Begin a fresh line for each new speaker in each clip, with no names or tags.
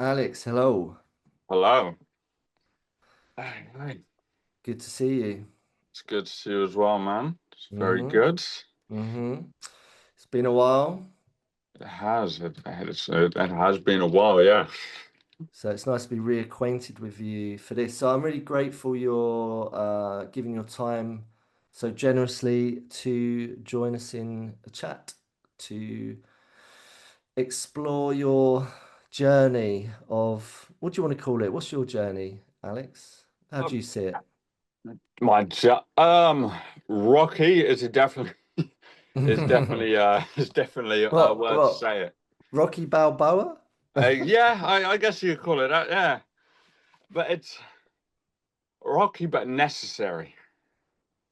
Alex, hello.
Hello. Hey.
Good to see you.
It's good to see you as well, man. It's very
Mm-hmm.
good.
Mm-hmm. It's been a while,
It has. It has been a while, yeah.
so it's nice to be reacquainted with you for this. So I'm really grateful you're giving your time so generously to join us in a chat to explore your journey of what do you want to call it? What's your journey, Alex? How do
Um,
you see it?
Rocky is definitely is definitely a
What?
word to
What?
say it.
Rocky Balboa?
Yeah, I guess you could call it that. Yeah, but it's rocky, but necessary.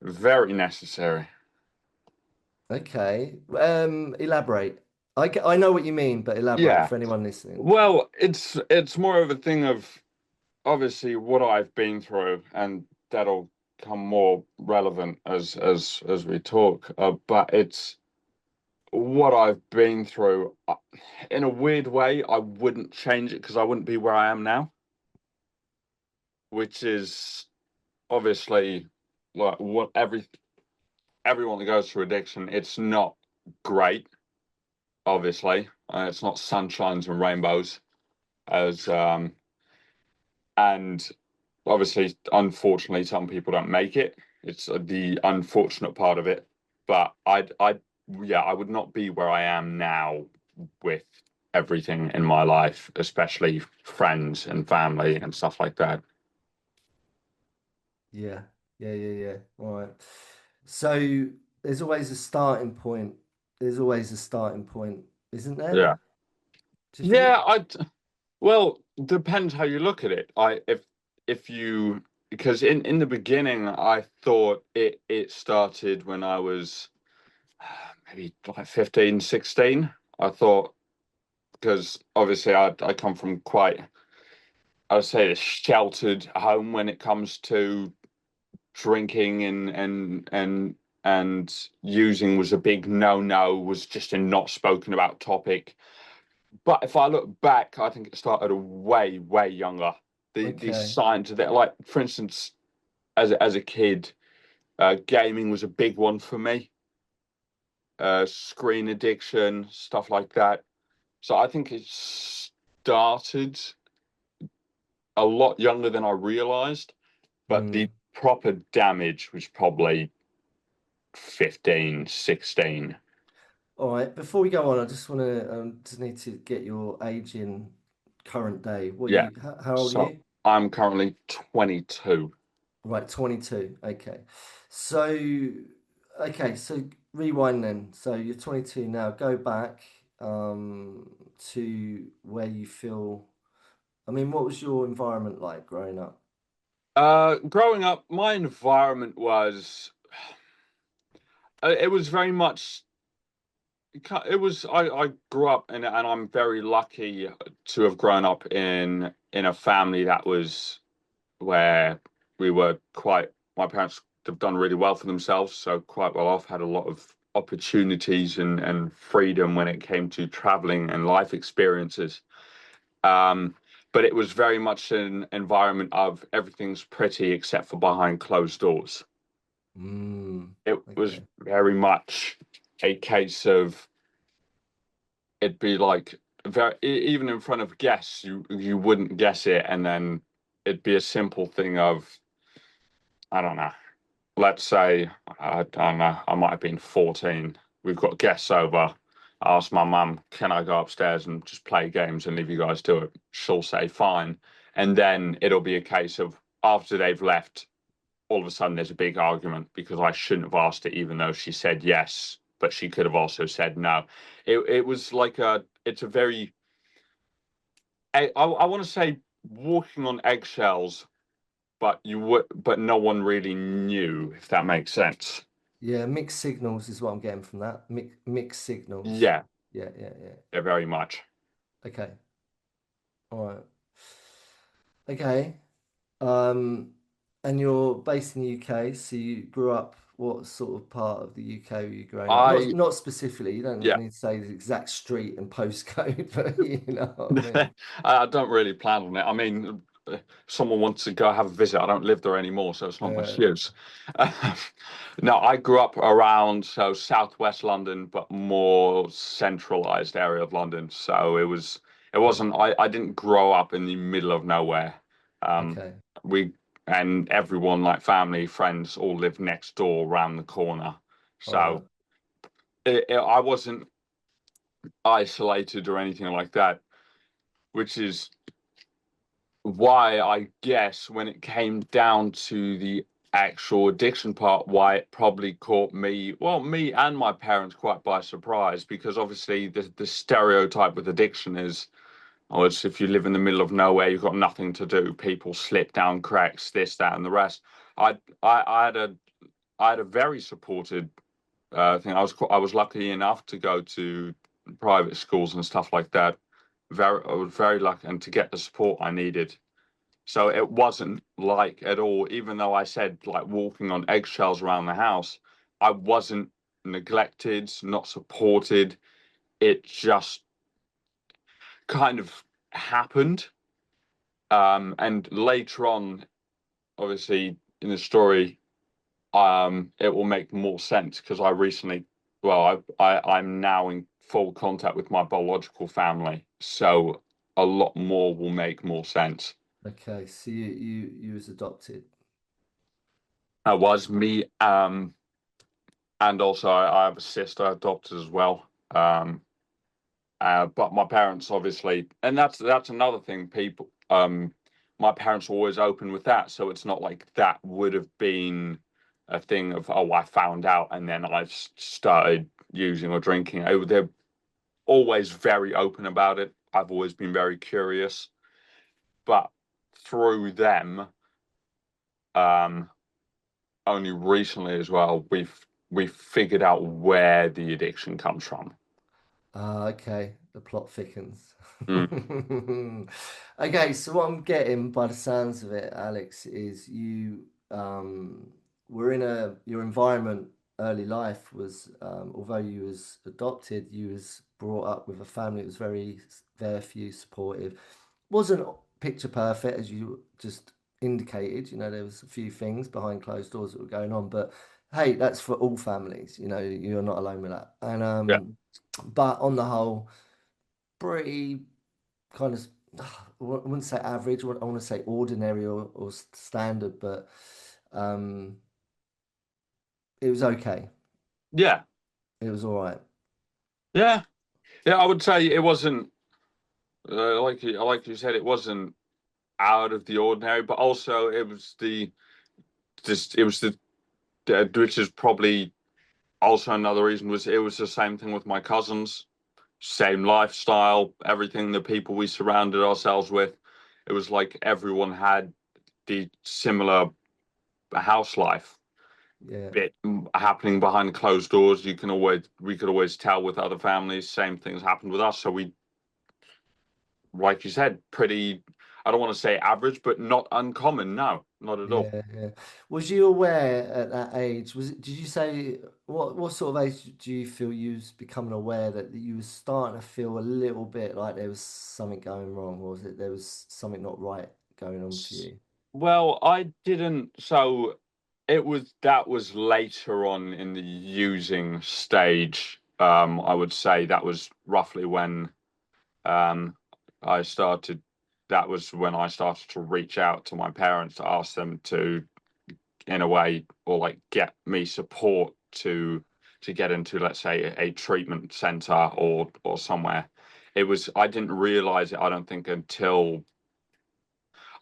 Very necessary.
Okay. Elaborate. I know what you mean, but elaborate
Yeah.
for anyone listening.
Well, it's more of a thing of obviously what I've been through, and that'll come more relevant as we talk. But it's what I've been through. In a weird way, I wouldn't change it because I wouldn't be where I am now, which is obviously like what everyone that goes through addiction. It's not great, obviously. It's not sunshines and rainbows as and obviously, unfortunately, some people don't make it. It's the unfortunate part of it. But yeah, I would not be where I am now with everything in my life, especially friends and family and stuff like that.
Yeah. Yeah, yeah, yeah. All right. So there's always a starting point. There's always a starting point, isn't there?
Yeah.
Do you think?
Yeah, well, depends how you look at it. If you because in the beginning I thought it started when I was maybe like 15, 16. I thought because obviously I come from quite, I would say, a sheltered home when it comes to drinking and using was a big no, was just a not spoken about topic. But if I look back, I think it started way younger. The
Okay.
signs of that, like for instance, as a kid, gaming was a big one for me. Screen addiction, stuff like that. So I think it started a lot younger than I realized, but the
Hmm.
proper damage was probably 15, 16.
All right. Before we go on, I just want to just need to get your age in current day. What
Yeah.
you? How old are
So
you?
I'm currently 22.
Right, 22. Okay. So, okay, so rewind then. So you're 22 now. Go back to where you feel. I mean, what was your environment like growing up?
Growing up, my environment was, it was very much, I grew up and I'm very lucky to have grown up in a family that was where we were quite, my parents have done really well for themselves, so quite well off, had a lot of opportunities and freedom when it came to traveling and life experiences. Um, but it was very much an environment of everything's pretty except for behind closed doors.
Mm,
It was
okay.
very much a case of it'd be like even in front of guests, you wouldn't guess it, and then it'd be a simple thing of I don't know. Let's say I don't know. I might have been 14. We've got guests over. I asked my mum, "Can I go upstairs and just play games and leave you guys to it?" She'll say, "Fine," and then it'll be a case of after they've left, all of a sudden there's a big argument because I shouldn't have asked it, even though she said yes, but she could have also said no. It was like it's a very I want to say walking on eggshells, but but no one really knew if that makes sense.
Yeah, mixed signals is what I'm getting from that. Mixed signals.
Yeah,
Yeah, yeah, yeah.
yeah, very much.
Okay. All right. Okay. Um, and you're based in the UK, so you grew up what sort of part of the UK were you growing up?
I
Not specifically. You don't
Yeah.
need to say the exact street and postcode, but you know what I mean.
I don't really plan on it. I mean, if someone wants to go have a visit, I don't live there anymore, so it's not much
Uh,
use. No, I grew up around southwest London, but more centralized area of London. So it wasn't. I didn't grow up in the middle of nowhere. Um,
okay.
we and everyone like family, friends, all lived next door, around the corner.
All right.
So I wasn't isolated or anything like that, which is why I guess when it came down to the actual addiction part, why it probably caught me, well, me and my parents quite by surprise, because obviously the stereotype with addiction is, oh, it's if you live in the middle of nowhere, you've got nothing to do, people slip down cracks, this, that, and the rest. I I had a very supported thing. I was lucky enough to go to private schools and stuff like that. I was very lucky and to get the support I needed. So it wasn't like at all, even though I said like walking on eggshells around the house, I wasn't neglected, not supported. It just kind of happened. And later on, obviously, in the story, it will make more sense because I recently, well, I'm now in full contact with my biological family. So a lot more will make more sense.
Okay. So you was adopted.
It was me. And also I have a sister adopted as well. But my parents obviously, and that's another thing. People, my parents were always open with that, so it's not like that would have been a thing of oh I found out and then I've started using or drinking. They're always very open about it. I've always been very curious, but through them, um, only recently as well, we've figured out where the addiction comes from.
Ah, okay. The plot thickens.
Mm.
Okay, so what I'm getting by the sounds of it, Alex, is you were in your environment early life was although you was adopted, you was brought up with a family that was very there for you, supportive. Wasn't picture perfect as you just indicated, you know, there was a few things behind closed doors that were going on, but hey, that's for all families, you know, you're not alone with that. And
Yeah.
but on the whole, pretty kind of, I wouldn't say average, I want to say ordinary or standard, but um, it was okay.
Yeah.
It was all right.
Yeah. Yeah, I would say it wasn't like you said, it wasn't out of the ordinary, but also it was the just it was the which is probably also another reason was it was the same thing with my cousins, same lifestyle, everything the people we surrounded ourselves with. It was like everyone had the similar house life
Yeah,
bit happening behind closed doors. We could always tell with other families, same things happened with us. So we like you said, pretty, I don't want to say average, but not uncommon. No, not at all.
yeah. Was you aware at that age? Did you say what sort of age do you feel you was becoming aware that you was starting to feel a little bit like there was something going wrong, or was it there was something not right going on for you?
Well, I didn't. So that was later on in the using stage. I would say that was roughly when um, I started. That was when I started to reach out to my parents to ask them to, in a way, or like get me support to get into, let's say, a treatment center or somewhere. I didn't realize it, I don't think, until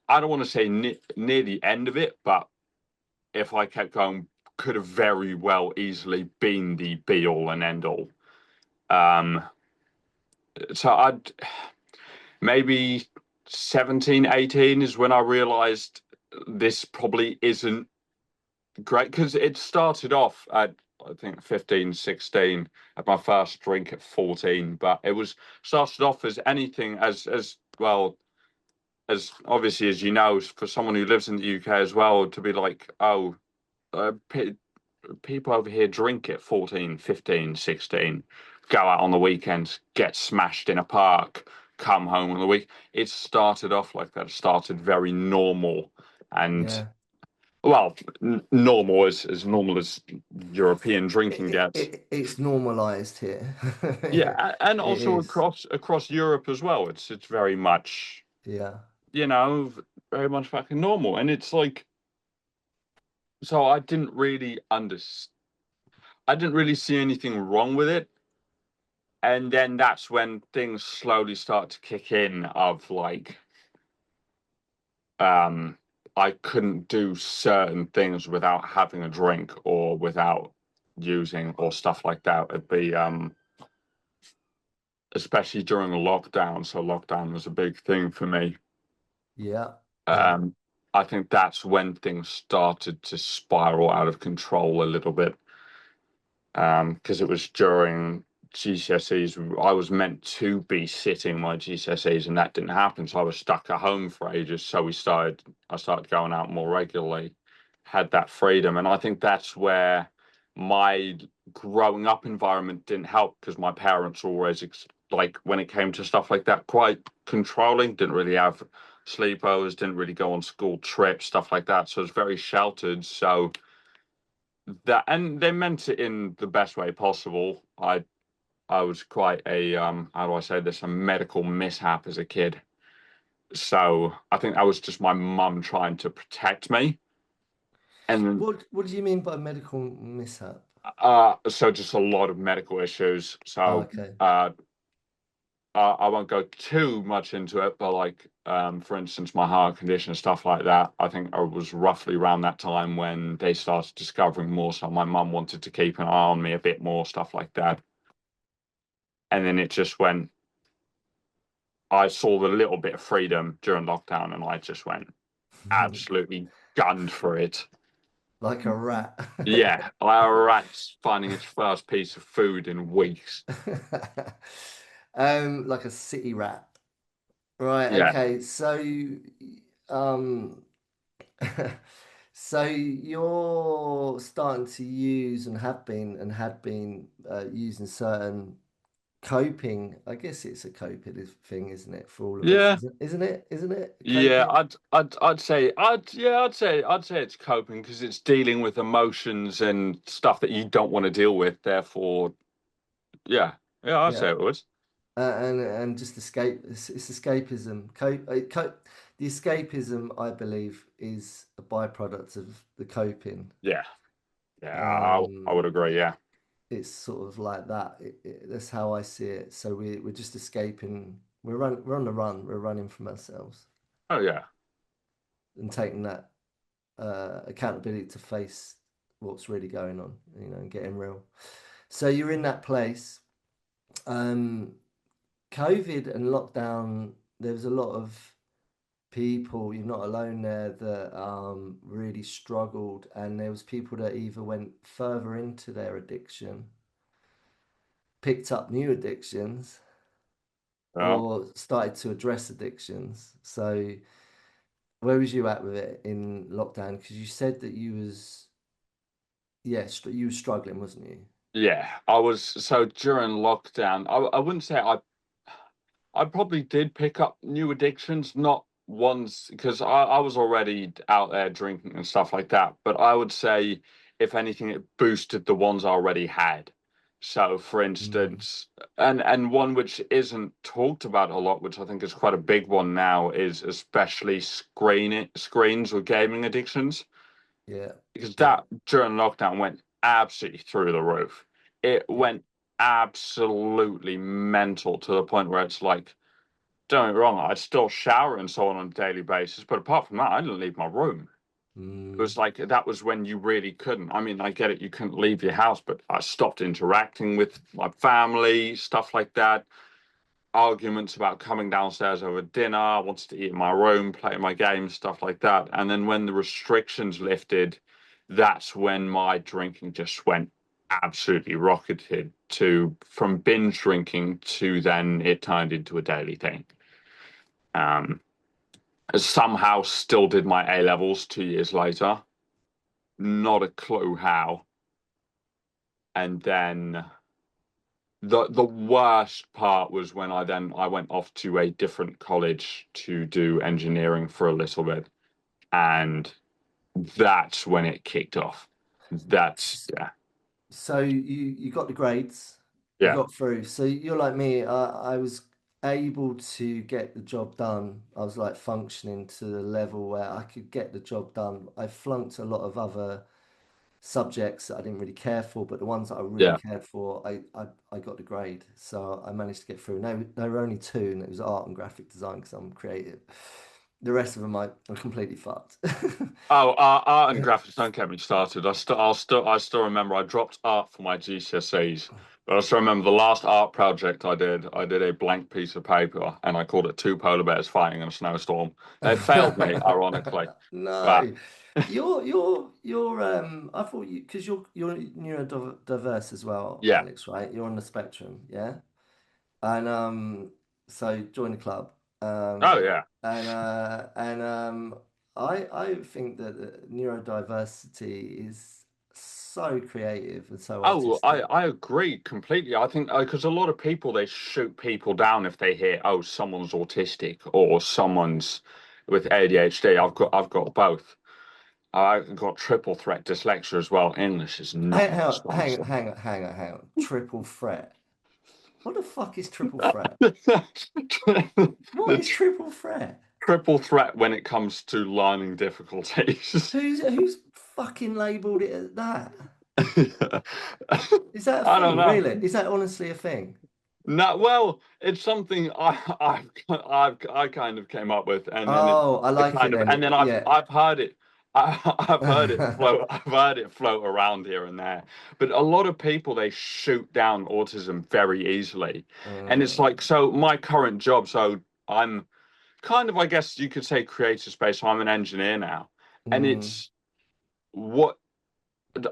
I don't want to say near the end of it, but if I kept going, could have very well easily been the be all and end all. Um, so I'd maybe 17, 18 is when I realized this probably isn't great because it started off at I think 15, 16 at my first drink at 14, but it was started off as anything as well as obviously as you know for someone who lives in the UK as well to be like oh people over here drink at 14, 15, 16, go out on the weekends, get smashed in a park, come home on the week. It started off like that. It started very normal and,
Yeah.
well, normal normal as European drinking gets.
It's normalized here.
Yeah, and
It
also
is.
across Europe as well. It's very much,
Yeah.
you know, very much fucking normal. And it's like, so I didn't really see anything wrong with it. And then that's when things slowly start to kick in of like, um I couldn't do certain things without having a drink or without using or stuff like that. It'd be especially during lockdown. So lockdown was a big thing for me.
Yeah. Yeah.
Um, I think that's when things started to spiral out of control a little bit. Because it was during GCSEs. I was meant to be sitting my GCSEs, and that didn't happen. So I was stuck at home for ages. So I started going out more regularly, had that freedom, and I think that's where my growing up environment didn't help because my parents were always like when it came to stuff like that, quite controlling. Didn't really have sleepovers, didn't really go on school trips, stuff like that. So it was very sheltered. So that, and they meant it in the best way possible. I was quite a how do I say this, a medical mishap as a kid. So I think that was just my mum trying to protect me. And
What do you mean by medical mishap?
so just a lot of medical issues.
Oh,
So
okay.
I won't go too much into it, but like for instance, my heart condition and stuff like that. I think I was roughly around that time when they started discovering more. So my mum wanted to keep an eye on me a bit more, stuff like that. And then it just went. I saw the little bit of freedom during lockdown, and I just went absolutely gunned for it.
Like a rat.
Yeah, a rat's finding its first piece of food in weeks.
Like a city rat. Right,
Yeah,
okay. Um, so you're starting to use and have been and had been using certain coping. I guess it's a coping thing, isn't it, for all of us?
yeah,
Isn't it? Isn't it
yeah.
coping?
I'd say it's coping because it's dealing with emotions and stuff that you don't want to deal with. Therefore, yeah, yeah, I'd say
Yeah.
it would.
And just escape. It's escapism. The escapism, I believe, is a byproduct of the coping.
Yeah, yeah, I
Um,
would agree. Yeah.
it's sort of like that. That's how I see it. So we're just escaping. We're on the run. We're running from ourselves
Oh yeah,
and taking that accountability to face what's really going on. You know, and getting real. So you're in that place. Um, COVID and lockdown. There was a lot of people, you're not alone there, that really struggled, and there was people that either went further into their addiction, picked up new addictions,
yeah,
or started to address addictions. So where was you at with it in lockdown? Because you said that you was, yeah, you were struggling, wasn't you?
yeah. I was so during lockdown. I wouldn't say I probably did pick up new addictions, not ones because I was already out there drinking and stuff like that. But I would say, if anything, it boosted the ones I already had. So, for
Mm,
instance, and one which isn't talked about a lot, which I think is quite a big one now, is especially screens with gaming addictions
yeah,
because
yeah,
that during lockdown went absolutely through the roof. It
yeah.
went absolutely mental to the point where it's like, don't get me wrong, I'd still shower and so on a daily basis, but apart from that, I didn't leave my room. It
Mm,
was like that was when you really couldn't. I mean, I get it, you couldn't leave your house, but I stopped interacting with my family, stuff like that. Arguments about coming downstairs over dinner. I wanted to eat in my room, play my games, stuff like that. And then when the restrictions lifted, that's when my drinking just went absolutely rocketed to from binge drinking to then it turned into a daily thing. Um, Somehow still did my A levels 2 years later. Not a clue how. and then the worst part was when I went off to a different college to do engineering for a little bit, and that's when it kicked off. That's
S-
yeah,
So you got the grades, you
yeah,
got through. So you're like me. I was able to get the job done. I was like functioning to the level where I could get the job done. I flunked a lot of other subjects that I didn't really care for, but the ones that I really
yeah.
cared for, I got the grade. So I managed to get through. No, there were only two, and it was art and graphic design because I'm creative. The rest of them are completely fucked.
Oh, art and graphics don't get me started. I still remember I dropped art for my GCSEs, but I still remember the last art project I did. I did a blank piece of paper, and I called it two polar bears fighting in a snowstorm. It failed me, ironically, but
No, you're I thought you because you're neurodiverse as well,
yeah.
Alex, right? You're on the spectrum, yeah? And so join the club.
Oh yeah.
I think that neurodiversity is so creative and so
Oh,
artistic.
I agree completely. I think because a lot of people they shoot people down if they hear, oh, someone's autistic or someone's with ADHD. I've got both. I've got triple threat dyslexia as well. English is
Hang,
not
hang, hang,
responsive.
hang, hang on, hang on. Triple threat. What the fuck is triple threat? What
The
is triple threat?
triple threat when it comes to learning difficulties.
Who's fucking labelled it as that?
I
Is that a
don't
thing,
know.
really? Is that honestly a thing?
No, well, it's something I kind of came up with, and then
Oh, I
it
like it
kind of,
then.
and then
Yeah.
I've heard it, I've heard it float, I've heard it float around here and there. But a lot of people they shoot down autism very easily, and it's like
Mm,
so. My current job, so I'm kind of, I guess you could say, creative space. So I'm an engineer now, and
mm,
it's what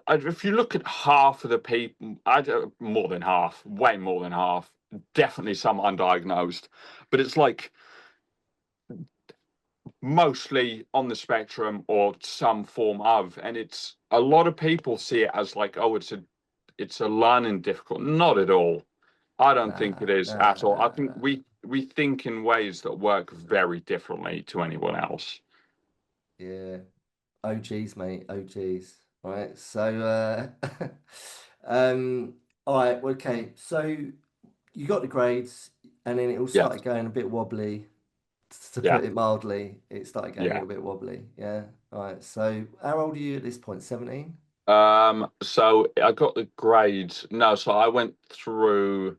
if you look at half of the people, more than half, way more than half, definitely some undiagnosed, but it's like mostly on the spectrum or some form of, and it's a lot of people see it as like, oh, it's a learning difficult. Not at all. I don't think it
nah,
is
nah,
at all. I
nah,
think
nah.
we think in ways that work very differently to anyone else.
Yeah. OGs, mate. OGs. All right. So, all right. Okay. So you got the grades, and then it all
Yeah,
started going a bit wobbly, to
yeah.
put it mildly. It started going a
Yeah.
little bit wobbly. Yeah. All right. So, how old are you at this point? 17?
So I got the grades. No, so I went through,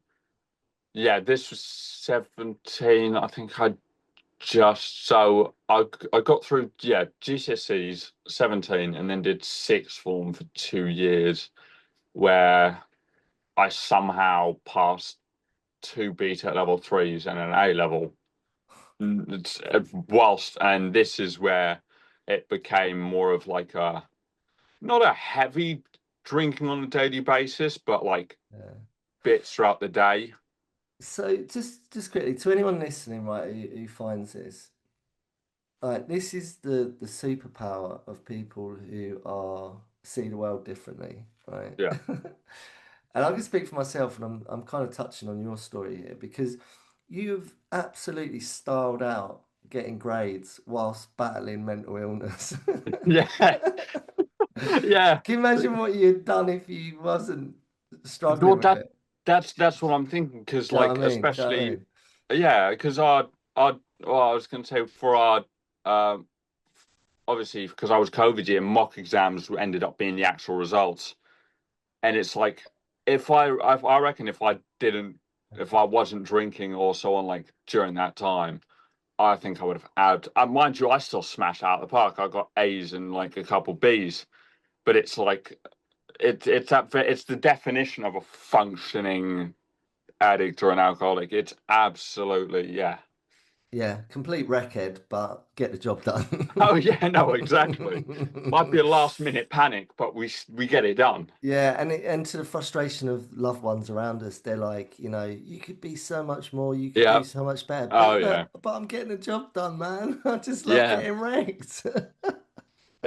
yeah, this was 17. I think I just, so I got through, yeah, GCSEs 17 and then did sixth form for 2 years where I somehow passed two beta level threes and an A level. Whilst, and this is where it became more of like a, not a heavy drinking on a daily basis, but like
Yeah.
bits throughout the day.
So, just quickly to anyone listening, right, who finds this, this is the superpower of people who are see the world differently, right?
Yeah.
And I can speak for myself, and I'm kind of touching on your story here because you've absolutely styled out getting grades whilst battling mental illness.
Yeah. Yeah.
Can you imagine what you'd done if you wasn't
Well,
struggling with it?
that's what I'm thinking because
Do you know
like
what I mean? Do you know what I
especially
mean?
yeah because our well I was going to say for our um obviously because I was COVID year mock exams ended up being the actual results and it's like I reckon if I wasn't drinking or so on like during that time I think I would have had mind you I still smashed out of the park. I got A's and like a couple B's, but it's like it's the definition of a functioning addict or an alcoholic. It's absolutely, yeah.
Yeah, complete wreckhead, but get the job
Oh
done.
yeah, no, exactly. Might be a last minute panic, but we get it done.
Yeah, and to the frustration of loved ones around us, they're like, you could be so much more, you could do
Yeah.
so much better.
Oh
But
yeah.
but I'm getting the job done, man. I just love
Yeah.
getting wrecked.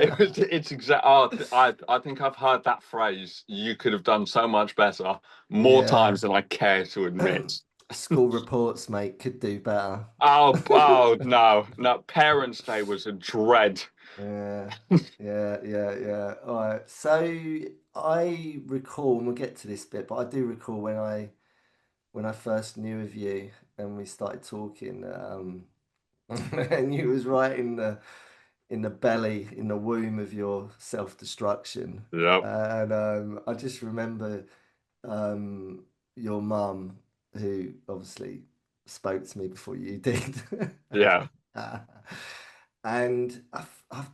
It's exact. Oh, I think I've heard that phrase. You could have done so much better more
Yeah.
times than I care to admit.
School reports, mate, could do better.
Oh no, no. Parents' Day was a dread.
Yeah, yeah. All right. So I recall, and we'll get to this bit, but I do recall when I first knew of you and we started talking, and you was right in the belly, in the womb of your self-destruction.
Yep.
And I just remember um, your mum, who obviously spoke to me before you did.
Yeah.
And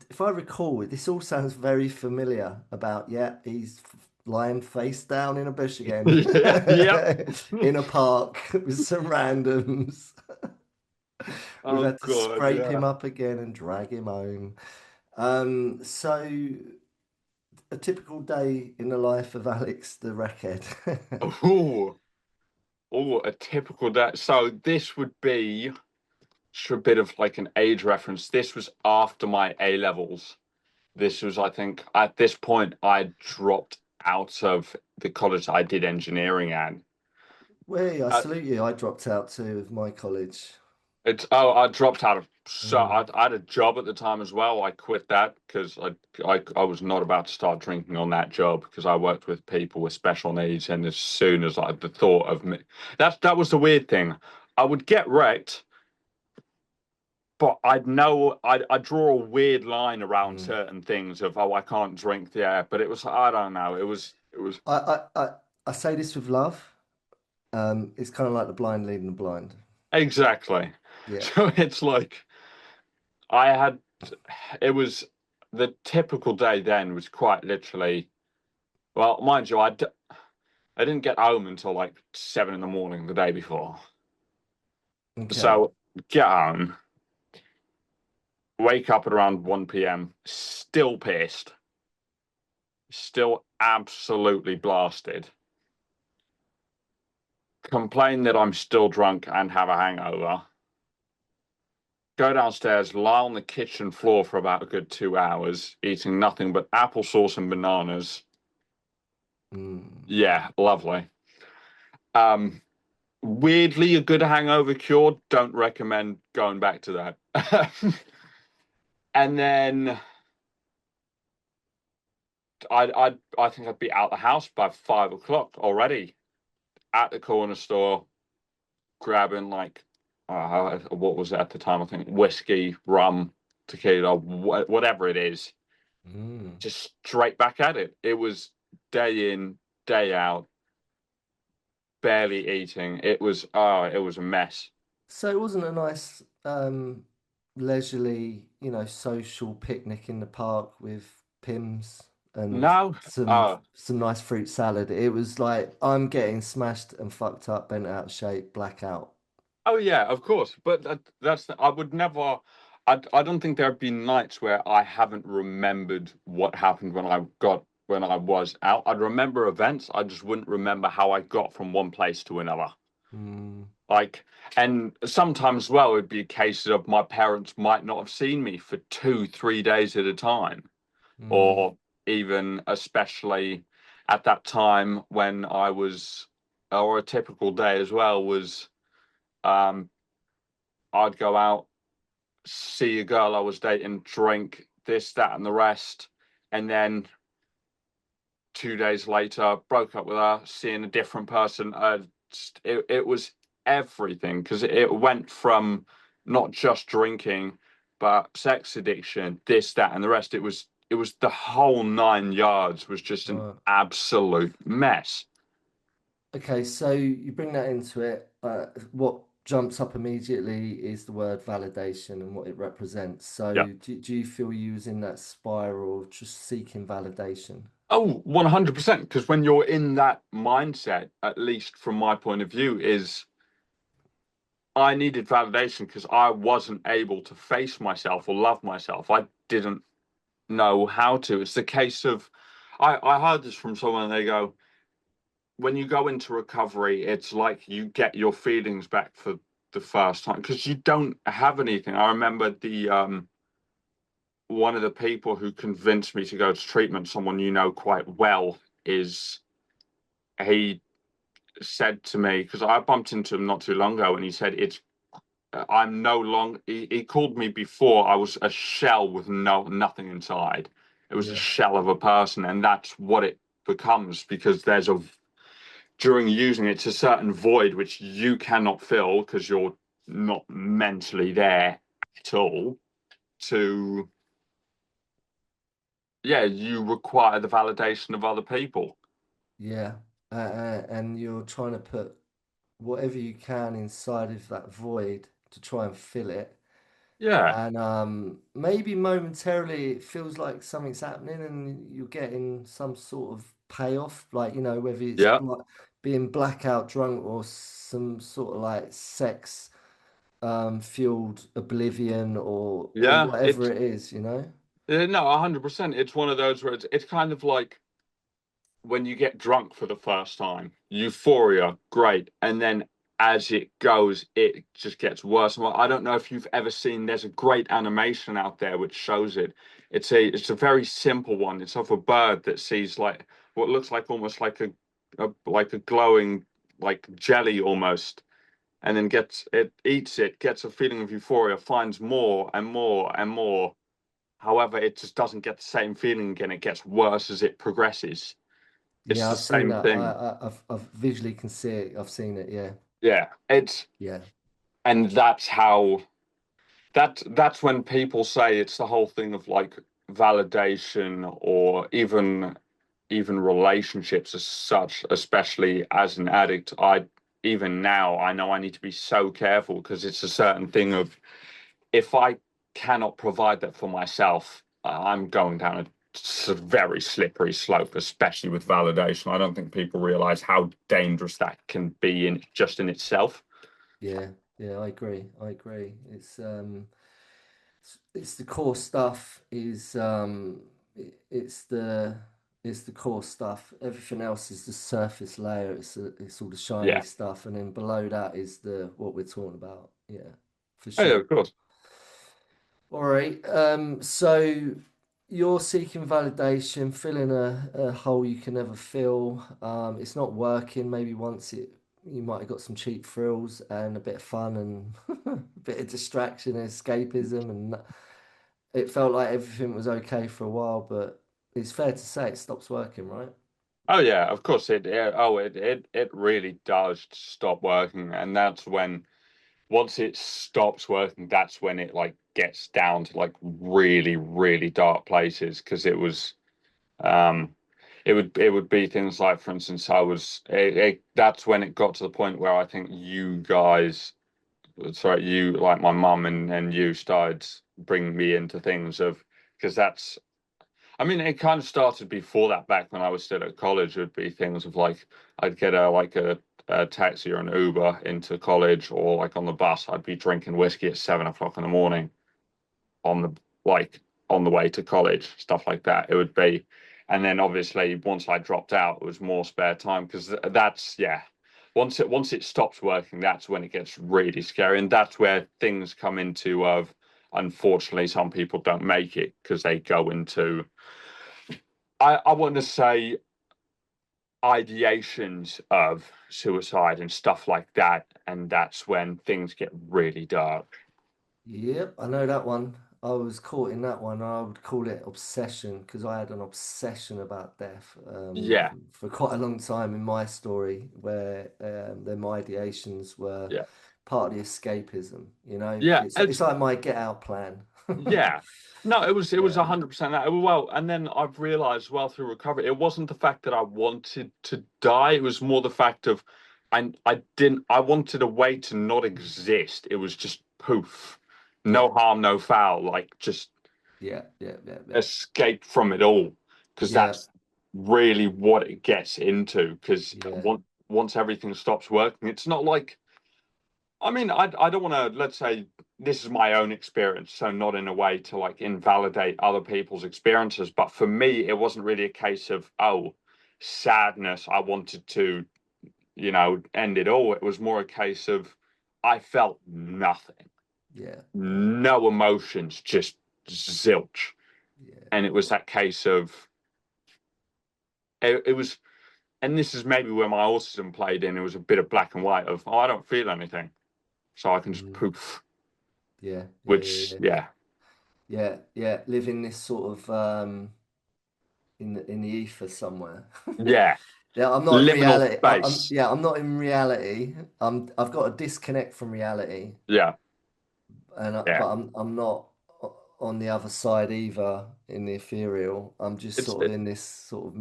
if I recall, this all sounds very familiar about, yeah, he's lying face down in a bush again
Yeah. Yep.
in a park with some randoms. We've
Oh
had to
God.
scrape him
Yeah.
up again and drag him home. So a typical day in the life of Alex the Wreckhead.
Oh. Oh, a typical day. So this would be just a bit of like an age reference. This was after my A levels. This was, I think, at this point, I dropped out of the college I did engineering at.
Well, I
Uh,
salute you. I dropped out too of my college.
I dropped out of. So
Mm,
I had a job at the time as well. I quit that because I was not about to start drinking on that job because I worked with people with special needs, and as soon as I the thought of me, that was the weird thing. I would get wrecked, but I'd draw a weird line around
mm.
certain things of I can't drink the air, but it was I don't know. It was
I, I say this with love. It's kind of like the blind leading the blind.
exactly.
Yeah.
So it's like I had it was the typical day then was quite literally well, mind you, I didn't get home until like 7 in the morning the day before.
Okay.
So get home, wake up at around 1 p.m., still pissed, still absolutely blasted. Complain that I'm still drunk and have a hangover. Go downstairs, lie on the kitchen floor for about a good 2 hours, eating nothing but applesauce and bananas.
Mm.
Yeah, lovely. Um, Weirdly, a good hangover cure. Don't recommend going back to that. And then I think I'd be out the house by 5 o'clock already at the corner store, grabbing like what was it at the time? I think whiskey, rum, tequila, whatever it is.
Mm.
Just straight back at it. It was day in, day out, barely eating. It was a mess.
So it wasn't a nice, leisurely, social picnic in the park with Pims and
No,
some nice fruit salad. It was like I'm getting smashed and fucked up, bent out of shape, blackout.
oh yeah, of course. But I would never. I don't think there have been nights where I haven't remembered what happened when I was out. I'd remember events. I just wouldn't remember how I got from one place to another.
Mm.
Like, and sometimes, well, it'd be a case of my parents might not have seen me for 2, 3 days at a time,
Mm.
or even especially at that time when or a typical day as well was, um, I'd go out, see a girl I was dating, drink this, that, and the rest, and then 2 days later, broke up with her, seeing a different person. It was everything because it went from not just drinking, but sex addiction, this, that, and the rest. It was the whole 9 yards was just an
Right.
absolute mess.
Okay, so you bring that into it. What jumps up immediately is the word validation and what it represents.
Yeah.
So do you feel you was in that spiral of just seeking validation?
Oh, 100%. Because when you're in that mindset, at least from my point of view, is I needed validation because I wasn't able to face myself or love myself. I didn't know how to. It's the case of, I heard this from someone, they go, when you go into recovery, it's like you get your feelings back for the first time because you don't have anything. I remember one of the people who convinced me to go to treatment, someone you know quite well, is he said to me, because I bumped into him not too long ago, and he said, it's I'm no longer. He called me before I was a shell with nothing inside. It was a
Yeah.
shell of a person, and that's what it becomes because there's a during using it's a certain void which you cannot fill because you're not mentally there at all. To yeah, you require the validation of other people.
Yeah. And you're trying to put whatever you can inside of that void to try and fill it.
Yeah,
And maybe momentarily it feels like something's happening and you're getting some sort of payoff, like, whether it's
yeah,
being blackout drunk or some sort of like sex fueled oblivion or
yeah.
whatever it is.
No, 100%. It's one of those where it's kind of like when you get drunk for the first time, euphoria, great. And then as it goes, it just gets worse. Well, I don't know if you've ever seen, there's a great animation out there which shows it. It's a very simple one. It's of a bird that sees like what looks like almost like a glowing like jelly almost, and then eats it, gets a feeling of euphoria, finds more and more and more. However, it just doesn't get the same feeling again. It gets worse as it progresses. It's
Yeah,
the
I've seen
same
that.
thing.
I've visually can see it. I've seen it. Yeah,
Yeah, it's
yeah,
and that's how that's when people say it's the whole thing of like validation or even relationships as such, especially as an addict. I even now I know I need to be so careful because it's a certain thing of if I cannot provide that for myself, I'm going down a very slippery slope, especially with validation. I don't think people realize how dangerous that can be in just in itself.
yeah, yeah. I agree. I agree. It's the core stuff. It's the core stuff. Everything else is the surface layer. It's all the shiny
Yeah.
stuff, and then below that is the what we're talking about. Yeah, for
Oh, yeah,
sure.
of course.
All right. So you're seeking validation, filling a hole you can never fill. It's not working. Maybe once you might have got some cheap thrills and a bit of fun and a bit of distraction and escapism, and it felt like everything was okay for a while. But it's fair to say it stops working, right?
Oh yeah, of course it really does stop working, and that's when once it stops working, that's when it like gets down to like really, really dark places because um it would be things like, for instance, that's when it got to the point where I think you guys, sorry, you like my mum and you started bringing me into things of because that's I mean, it kind of started before that. Back when I was still at college, it would be things of like I'd get a taxi or an Uber into college, or like on the bus, I'd be drinking whiskey at 7 o'clock in the morning on the like on the way to college, stuff like that. It would be, and then obviously once I dropped out, it was more spare time because that's yeah. Once it stops working, that's when it gets really scary, and that's where things come into of. Unfortunately, some people don't make it because they go into I want to say ideations of suicide and stuff like that, and that's when things get really dark.
Yep, I know that one. I was caught in that one. I would call it obsession because I had an obsession about death
Yeah,
for quite a long time in my story, where then my ideations were
yeah,
part of the escapism.
yeah.
It's like my get out plan.
Yeah. No, it was
Yeah,
100% that. Well, and then I've realized well through recovery, it wasn't the fact that I wanted to die. It was more the fact of I wanted a way to not exist. It was just poof.
yeah,
No harm, no foul. Like just
yeah, yeah, yeah, yeah,
escape from it all. Because
yeah,
that's really what it gets into. Because
yeah,
once everything stops working, it's not like I mean, I don't want to, let's say this is my own experience, so not in a way to like invalidate other people's experiences, but for me, it wasn't really a case of, oh, sadness, I wanted to, end it all. It was more a case of I felt nothing,
yeah, yeah,
no emotions, just zilch.
Yeah.
And it was that case of it was, and this is maybe where my autism played in. It was a bit of black and white of, oh, I don't feel anything, so I can just
Mm.
poof.
Yeah. Yeah. Yeah.
Which,
Yeah.
yeah,
Yeah. Yeah. Live in this sort of in the ether somewhere.
yeah,
Yeah, I'm not in
liminal
reality. I'm
space.
yeah, I'm not in reality. I've got a disconnect from reality,
Yeah, yeah.
but I'm not on the other side either in the ethereal. I'm just
It's
sort of
it,
in this sort of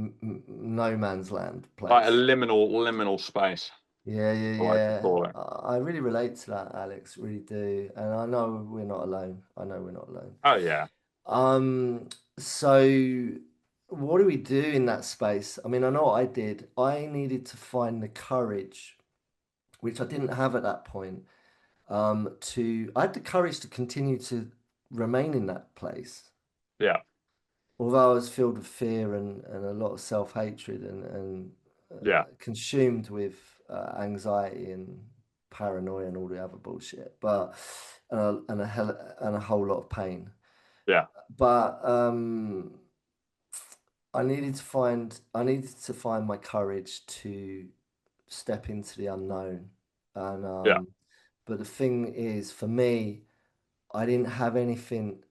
no man's land
like a
place.
liminal space.
Yeah, yeah,
I like to
yeah.
call it.
I really relate to that, Alex. Really do, and I know we're not alone. I know we're not alone.
Oh yeah,
Um, so what do we do in that space? I mean, I know what I did. I needed to find the courage, which I didn't have at that point. I had the courage to continue to remain in that place,
yeah,
although I was filled with fear and a lot of self-hatred and
yeah,
consumed with anxiety and paranoia and all the other bullshit, but and a whole lot of pain.
yeah,
But I needed to find my courage to step into the unknown. And
yeah,
but the thing is, for me, I didn't have anything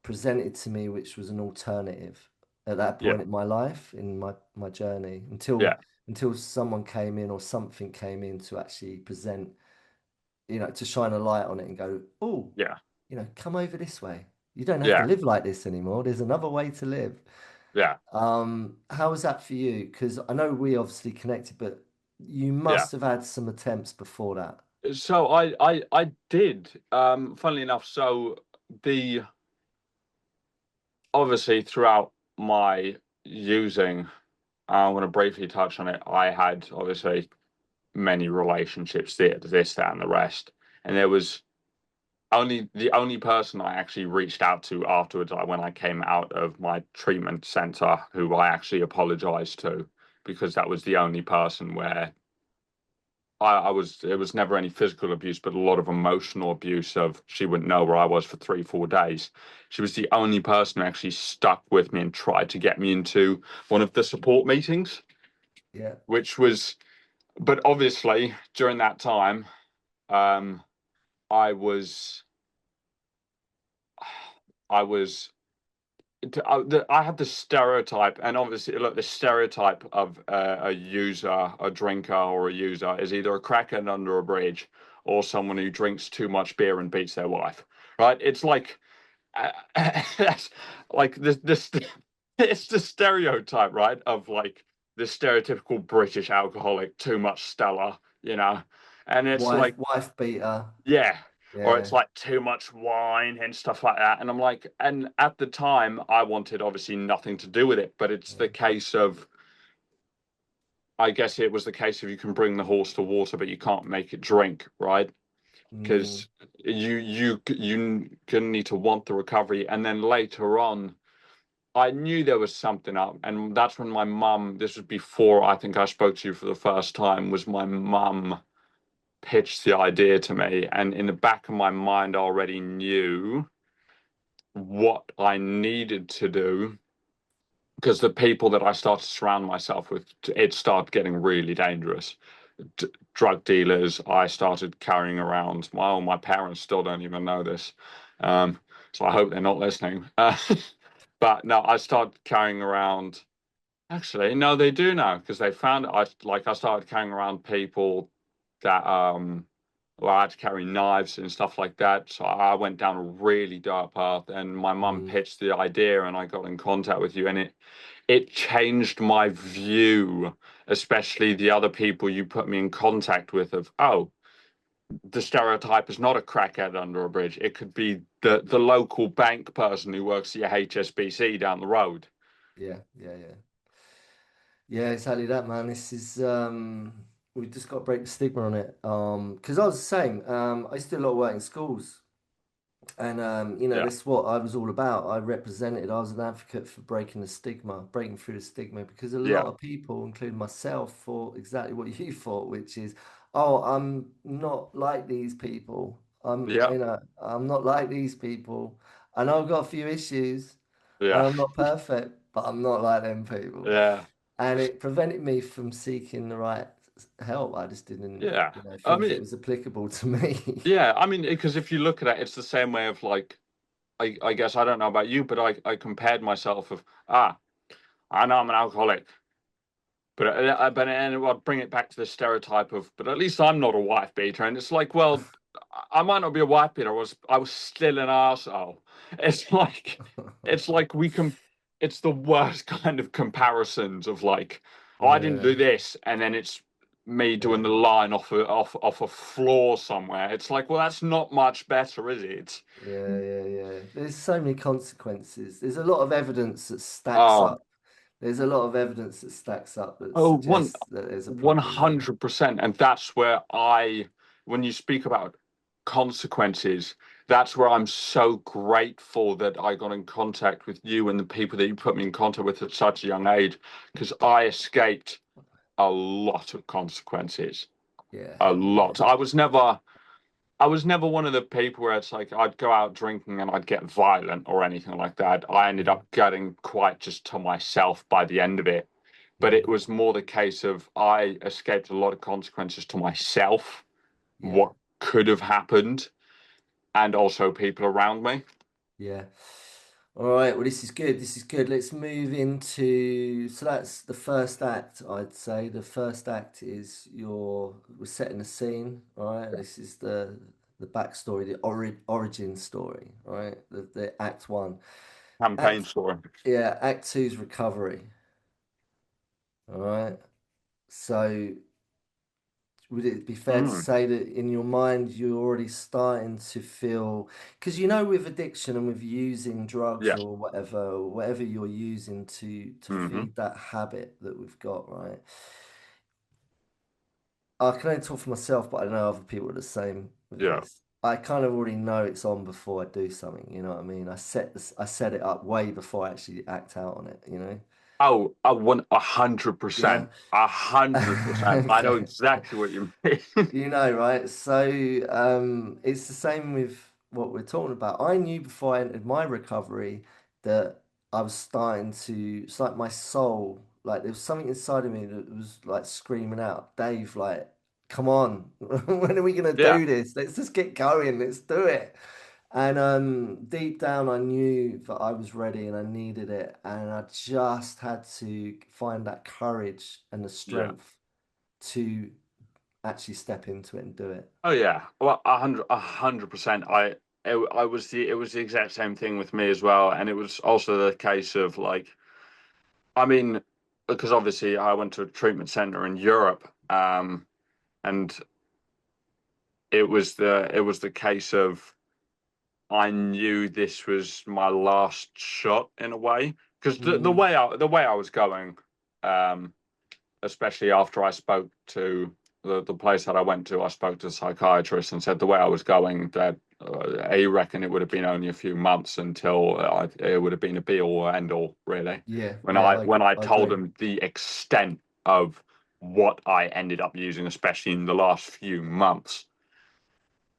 presented to me which was an alternative at that
yeah,
point in my life, in my journey,
yeah,
until someone came in or something came in to actually present, to shine a light on it and go, oh,
yeah,
come over this way. You don't have to
yeah,
live like this anymore. There's another way to live.
yeah,
How was that for you? Because I know we obviously connected, but you
yeah.
must have had some attempts before that.
So I did. Funnily enough, so the obviously throughout my using, I want to briefly touch on it. I had obviously many relationships, this, that, and the rest, and there was only the only person I actually reached out to afterwards, when I came out of my treatment center, who I actually apologized to, because that was the only person where I was, it was never any physical abuse, but a lot of emotional abuse of, she wouldn't know where I was for 3, 4 days. She was the only person who actually stuck with me and tried to get me into one of the support meetings,
Yeah.
which was, but obviously during that time, um, I was, I was I had the stereotype, and obviously, look, the stereotype of a user, a drinker, or a user is either a crackhead under a bridge or someone who drinks too much beer and beats their wife. Right? It's like that's like this. It's the stereotype, right? Of like the stereotypical British alcoholic, too much Stella, and it's like,
Wife beater.
yeah. Or
Yeah.
it's like too much wine and stuff like that. And I'm like, and at the time, I wanted obviously nothing to do with it. But it's the
Yeah.
case of, I guess it was the case of, you can bring the horse to water, but you can't make it drink, right?
Mm,
Because you can need to want the recovery. And then later on, I knew there was something up. And that's when my mum, this was before I think I spoke to you for the first time, was my mum pitched the idea to me, and in the back of my mind, I already knew what I needed to do, because the people that I started to surround myself with, it started getting really dangerous. Drug dealers. I started carrying around. Well, my parents still don't even know this, um, so I hope they're not listening. But no, I started carrying around. Actually, no, they do now, because they found I started carrying around people that well, I had to carry knives and stuff like that. So I went down a really dark path, and my mum
mm,
pitched the idea, and I got in contact with you, and it changed my view, especially the other people you put me in contact with, of, oh, the stereotype is not a crackhead under a bridge. It could be the local bank person who works at your HSBC down the road.
yeah. Yeah. Yeah. Yeah. Exactly that, man. This is we've just got to break the stigma on it. Because I was the same. I used to do a lot of work in schools. And
Yeah,
that's what I was all about. I was an advocate for breaking through the stigma, because a
yeah,
lot of people, including myself, thought exactly what you thought, which is, oh, I'm not like these people.
yeah,
I'm not like these people. I know I've got a few issues and
Yeah,
I'm not perfect, but I'm not like them people.
yeah,
And it prevented me from seeking the right help. I just didn't,
yeah. I
think it
mean,
was applicable to me.
yeah. I mean, because if you look at it, it's the same way of like, I guess I don't know about you, but I compared myself of I know I'm an alcoholic. But and I'll bring it back to the stereotype of, but at least I'm not a wife beater. And it's like, well, I might not be a wife beater. I was still an arsehole. It's like, it's like we can. It's the worst kind of comparisons of like, oh, I didn't
Yeah,
do this, and then it's me doing
yeah,
the line off a floor somewhere. It's like, well, that's not much better, is it?
yeah. There's so many consequences. There's a lot of evidence that stacks
Oh,
up. There's a lot of evidence that stacks up that
oh,
suggests that there's a
one
problem there.
hundred percent, and that's where when you speak about consequences, that's where I'm so grateful that I got in contact with you and the people that you put me in contact with at such a young age, because I escaped a lot of consequences,
Yeah,
a
yeah.
lot. I was never one of the people where it's like I'd go out drinking and I'd get violent or anything like that. I ended
Mm,
up getting quite just to myself by the end of it. But it
mm,
was more the case of I escaped a lot of consequences to myself,
yeah.
what could have happened, and also people around me.
Yeah. All right. Well, this is good. This is good. Let's move into. So that's the first act, I'd say. The first act is we're setting the scene. All right. This is the backstory, the origin story. All right. The act one.
Campaign
Act
story.
Yeah. Act two's recovery. All right. So would it be fair to
Mm,
say that in your mind you're already starting to feel, because with addiction and with using drugs
yes.
or whatever you're using to
Hmm.
feed that habit that we've got, right? I can only talk for myself, but I know other people are the same with
Yeah.
this. I kind of already know it's on before I do something, you know what I mean? I set it up way before I actually act out on it, you know?
Oh, I want 100%.
Yeah.
100%. I know
Okay.
exactly what you mean.
You know, right? So, it's the same with what we're talking about. I knew before I entered my recovery that I was starting to, it's like my soul, like there was something inside of me that was like screaming out, Dave, like, come on, when are we gonna
Yeah.
do this? Let's just get going, let's do it. And deep down, I knew that I was ready and I needed it, and I just had to find that courage and the
Yeah.
strength to actually step into it and do it.
Oh yeah. Well, 100%. It was the exact same thing with me as well, and it was also the case of like, I mean, because obviously I went to a treatment center in Europe, and it was the case of I knew this was my last shot in a way, because
Mm,
the way I was going, um, especially after I spoke to the place that I went to, I spoke to a psychiatrist and said the way I was going that he reckoned it would have been only a few months until it would have been a be all or end all, really.
yeah,
When
yeah,
I when I
I
told
agree.
him the extent of what I ended up using, especially in the last few months,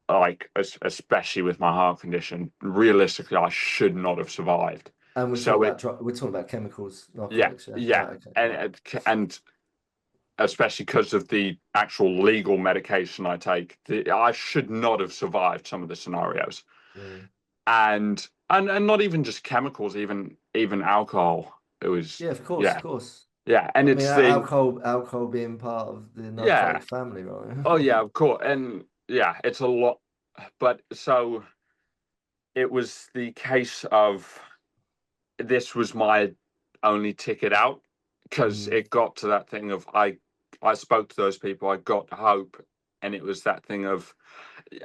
like especially with my heart condition, realistically, I should not have survived.
And
So it,
we're talking about chemicals,
yeah,
narcotics, yeah.
yeah,
Right, okay,
and
right.
and especially because of the actual legal medication I take, I should not have survived some of the scenarios,
Mm.
and not even just chemicals, even alcohol. It was
Yeah, of course, of
yeah,
course.
yeah, and
I mean,
it's the
alcohol being part of the
yeah,
narcotic family, right?
oh yeah, of course, and yeah, it's a lot, but so it was the case of this was my only ticket out, because
Mm.
it got to that thing of I spoke to those people, I got hope, and it was that thing of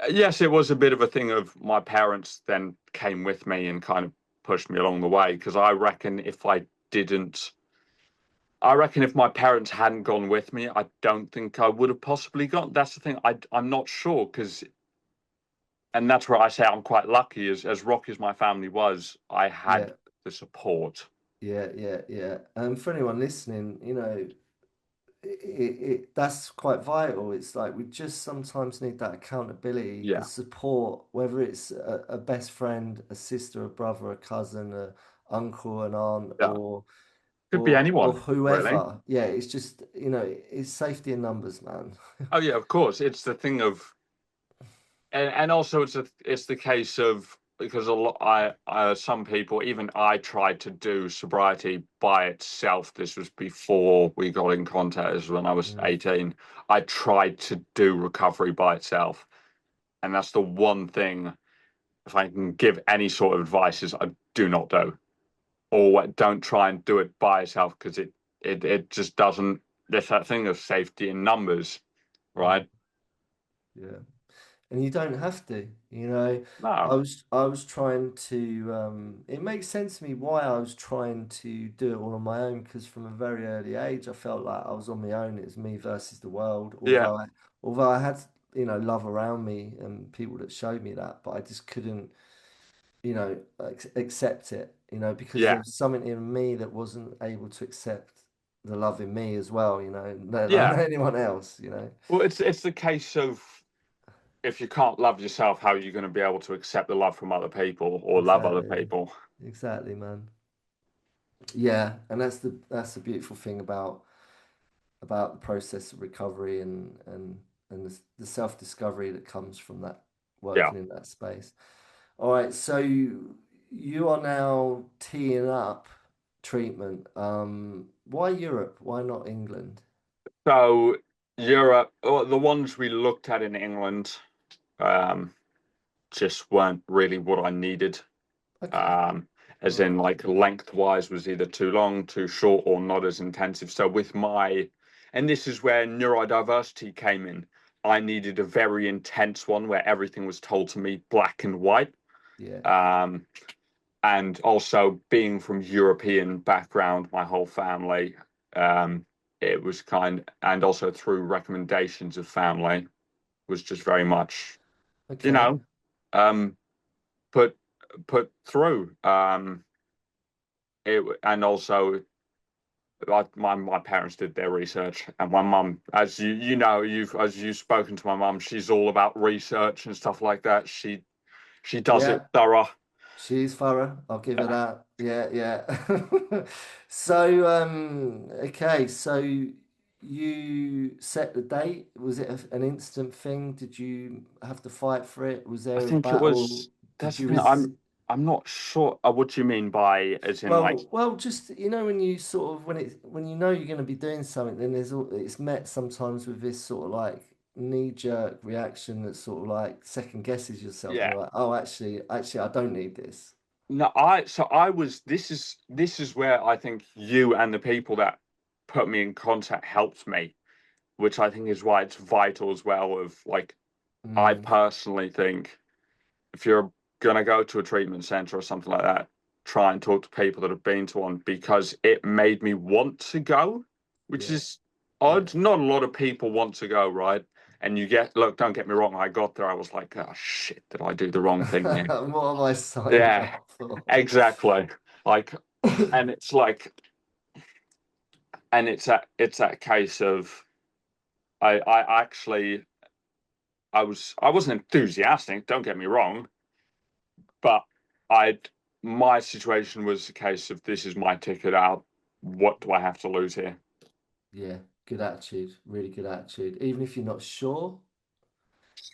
yes, it was a bit of a thing of my parents then came with me and kind of pushed me along the way, because didn't I reckon if my parents hadn't gone with me, I don't think I would have possibly gone. That's the thing. I'm not sure, because and that's where I say I'm quite lucky. As rocky as my family was, I
Yeah,
had the support.
yeah. For anyone listening, that's quite vital. It's like we just sometimes need that accountability, the
Yeah,
support, whether it's a best friend, a sister, a brother, a cousin, a uncle, an aunt,
yeah.
or
Could be
or
anyone, really.
whoever. Yeah, it's just, it's safety in numbers, man.
Oh yeah, of course. It's the thing of, and also it's the case of because a lot some people, even I tried to do sobriety by itself. This was before we got in contact. This was when I was
Mm,
18. I tried to do recovery by itself, and that's the one thing. If I can give any sort of advice, is I do not do, or don't try and do it by yourself because it just doesn't. There's that thing of safety in numbers,
mm,
right?
yeah. And you don't have to,
No,
I was trying to it makes sense to me why I was trying to do it all on my own, because from a very early age I felt like I was on my own. It was me versus the world.
yeah,
Although I had, love around me and people that showed me that, but I just couldn't, accept it, because there
yeah,
was something in me that wasn't able to accept the love in me as well, let alone
yeah.
anyone else,
Well, it's the case of if you can't love yourself, how are you going to be able to accept the love from other people or love other
Exactly.
people?
Exactly, man. Yeah, and that's the beautiful thing about the process of recovery and the self-discovery that comes from that,
Yeah.
working in that space. All right, so you are now teeing up treatment. Why Europe? Why not England?
So Europe, the ones we looked at in England, um, just weren't really what I needed.
Okay.
Um,
All
as in
right.
like lengthwise was either too long, too short, or not as intensive. So and this is where neurodiversity came in. I needed a very intense one where everything was told to me black and white.
Yeah.
Um, and also being from European background, my whole family, um, it was and also through recommendations of family, was just very much, you
Okay.
know, um, put put through. And also like my parents did their research, and my mum, as you've spoken to my mum, she's all about research and stuff like that. She does it
Yeah.
thorough.
She's thorough. I'll give her that. Yeah, yeah. So, okay. So you set the date. Was it an instant thing? Did you have to fight for it? Was
I
there a
think it
battle?
was.
Did
That's the
you
thing. I'm not sure what do you mean by as in like
just when you sort of when you know you're going to be doing something, then it's met sometimes with this sort of like knee-jerk reaction that sort of like second guesses yourself, and
yeah.
you're like, oh, actually, I don't need this.
No, I was this is where I think you and the people that put me in contact helped me, which I think is why it's vital as well of like I
Mm,
personally think if you're gonna go to a treatment center or something like that, try and talk to people that have been to one because it made me want to go, which
yeah,
is
yeah.
odd. Not a lot of people want to go, right? And look, don't get me wrong, I got there, I was like, oh shit, did I do the wrong thing here?
What have I signed
Yeah,
up for?
exactly. Like, and it's like, and it's that case of I actually I wasn't enthusiastic, don't get me wrong, but I'd my situation was a case of this is my ticket out. What do I have to lose here?
Yeah, good attitude, really good attitude. Even if you're not sure,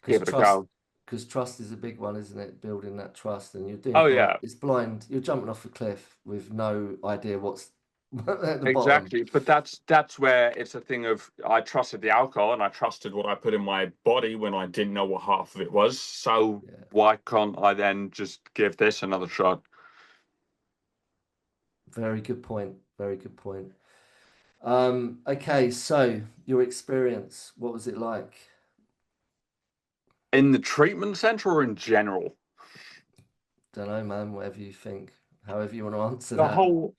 because
Give it a go.
trust is a big one, isn't it? Building that trust, and you're doing
Oh
blind.
yeah,
It's blind. You're jumping off a cliff with no idea what's at the bottom.
exactly. But that's where it's a thing of I trusted the alcohol and I trusted what I put in my body when I didn't know what half of it was. So
Yeah,
why can't I then just give this another shot?
very good point. Very good point. Okay, so your experience, what was it like?
In the treatment center or in general?
Don't know, man. Whatever you think, however you want to answer
The
that.
whole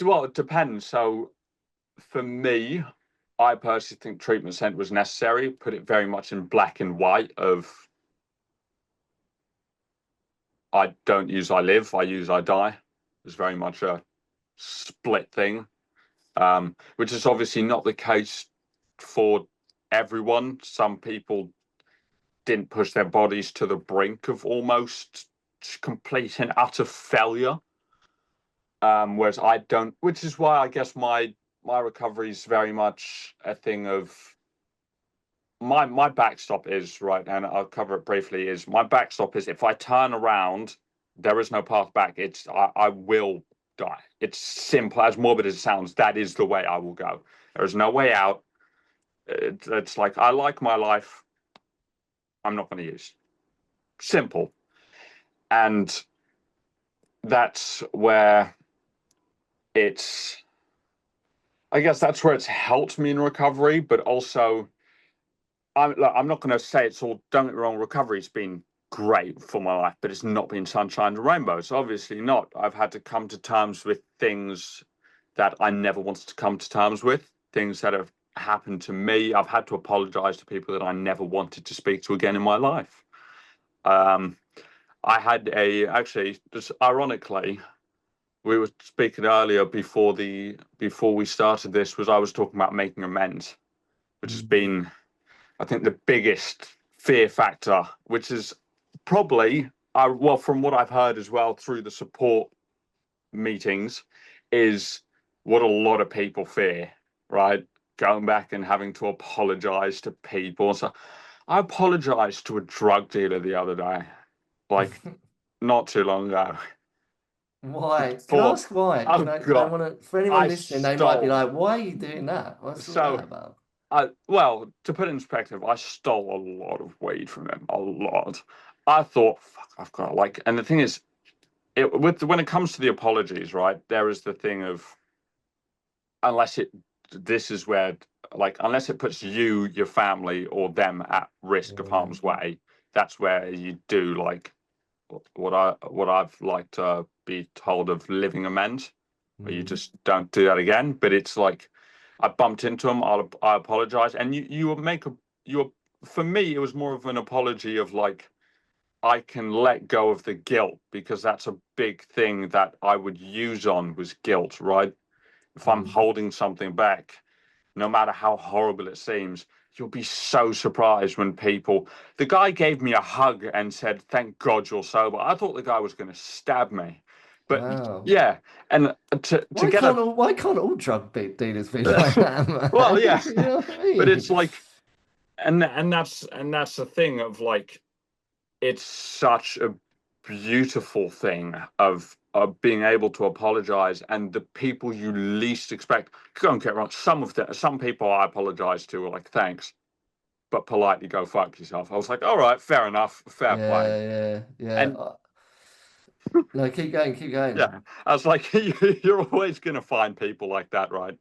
well, it depends. So for me, I personally think treatment center was necessary. Put it very much in black and white of I don't use I live, I use I die. It's very much a split thing. which is obviously not the case for everyone. Some people didn't push their bodies to the brink of almost complete and utter failure. Whereas I don't, which is why I guess my recovery is very much a thing of my backstop is right, and I'll cover it briefly. Is my backstop is if I turn around, there is no path back. I will die. It's simple, as morbid as it sounds. That is the way I will go. There is no way out. It's like I like my life. I'm not going to use simple, and that's where it's. I guess that's where it's helped me in recovery, but also I'm not going to say it's all. Don't get me wrong, recovery's been great for my life, but it's not been sunshine and rainbows. Obviously not. I've had to come to terms with things that I never wanted to come to terms with. Things that have happened to me. I've had to apologize to people that I never wanted to speak to again in my life. Um, I had a actually, just ironically, we were speaking earlier before we started this. Was I was talking about making amends, which has
Mm.
been I think the biggest fear factor, which is probably, well, from what I've heard as well through the support meetings, is what a lot of people fear, right? Going back and having to apologize to people. So I apologized to a drug dealer the other day, like not too long ago.
Why? Can I
For,
ask why?
oh
I
God,
want to, for anyone
I
listening, they might be
stole.
like, why are you doing that? What's all
So
that about?
well, to put it in perspective, I stole a lot of weed from him, a lot. I thought, fuck, I've got like, and the thing is, when it comes to the apologies, right? There is the thing of unless it, this is where like unless it puts you, your family, or them at risk of
Yeah.
harm's way, that's where you do like what I've like to be told of living amends, where you
Mm.
just don't do that again. But it's like I bumped into him. I apologize, and you will make a you. For me, it was more of an apology of like I can let go of the guilt because that's a big thing that I would use on was guilt, right? If I'm
Mm.
holding something back, no matter how horrible it seems, you'll be so surprised when people. The guy gave me a hug and said, "Thank God you're sober." I thought the guy was going to stab me, but
Wow.
yeah, and to get a
Why can't all dealers be like that,
well,
man?
yeah,
You know what I
but
mean?
it's like, and that's the thing of like, it's such a beautiful thing of being able to apologize and the people you least expect. Don't get wrong. Some people I apologize to are like, thanks, but politely go fuck yourself. I was like, all right, fair enough, fair play.
Yeah, yeah, yeah.
And
No, keep going, keep going.
yeah, I was like, you're always going to find people like that, right?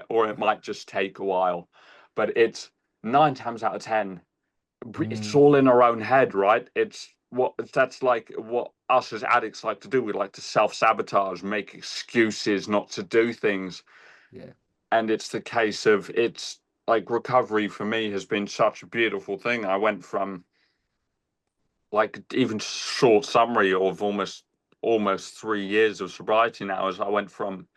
Or it might just take a while, but it's 9 times out of 10, it's
Mm,
all in our own head, right? It's what that's like what us as addicts like to do. We like to self-sabotage, make excuses not to do things.
yeah.
And it's the case of it's like recovery for me has been such a beautiful thing. I went from like even short summary of almost 3 years of sobriety now as I went from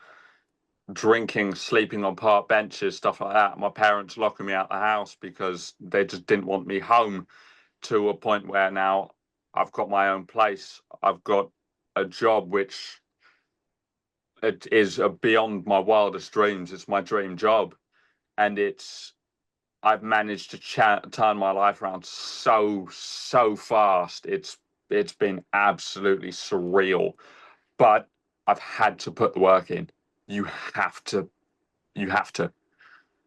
drinking, sleeping on park benches, stuff like that. My parents locking me out the house because they just didn't want me home to a point where now I've got my own place. I've got a job which it is beyond my wildest dreams. It's my dream job, and I've managed to turn my life around so fast. It's been absolutely surreal, but I've had to put the work in. You have to. You have to.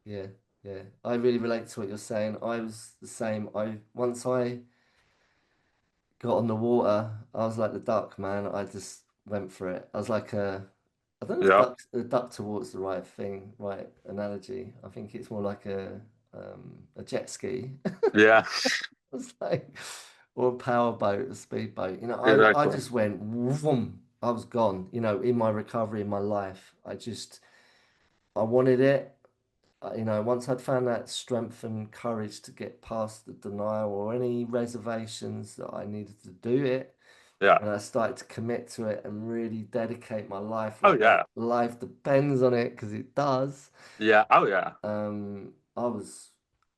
Yeah, yeah. I really relate to what you're saying. I was the same. I once I got on the water, I was like the duck, man. I just went for it. I was like I don't know if
Yeah.
a duck to water's the right thing, right analogy. I think it's more like a jet ski.
Yeah.
It's like or a power boat, a speedboat. You know, I
Exactly.
just went vroom. I was gone. You know, in my recovery, in my life, I wanted it. You know, once I'd found that strength and courage to get past the denial or any reservations that I needed to do it,
Yeah.
and I started to commit to it and really dedicate my life
Oh
like my
yeah.
life depends on it because it does.
Yeah. Oh yeah.
I was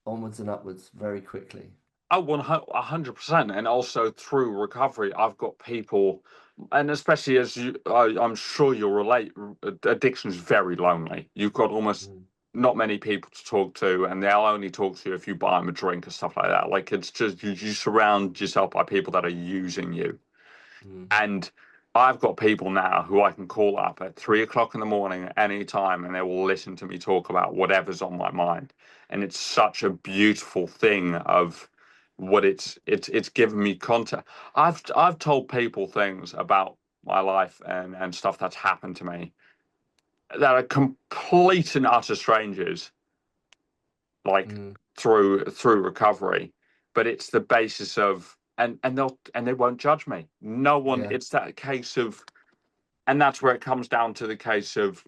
onwards and upwards very quickly.
Oh, 100%. And also through recovery, I've got people, and especially as I'm sure you'll relate, addiction is very lonely. You've got almost
Mm,
not many people to talk to, and they'll only talk to you if you buy them a drink or stuff like that. Like it's just you surround yourself by people that are using you.
mm,
And I've got people now who I can call up at 3 o'clock in the morning at any time, and they will listen to me talk about whatever's on my mind. And it's such a beautiful thing of what it's given me content. I've told people things about my life and stuff that's happened to me that are complete and utter strangers, like
mm.
through recovery, but it's the basis of and they won't judge me. No one.
Yeah,
It's that case of, and that's where it comes down to the case of,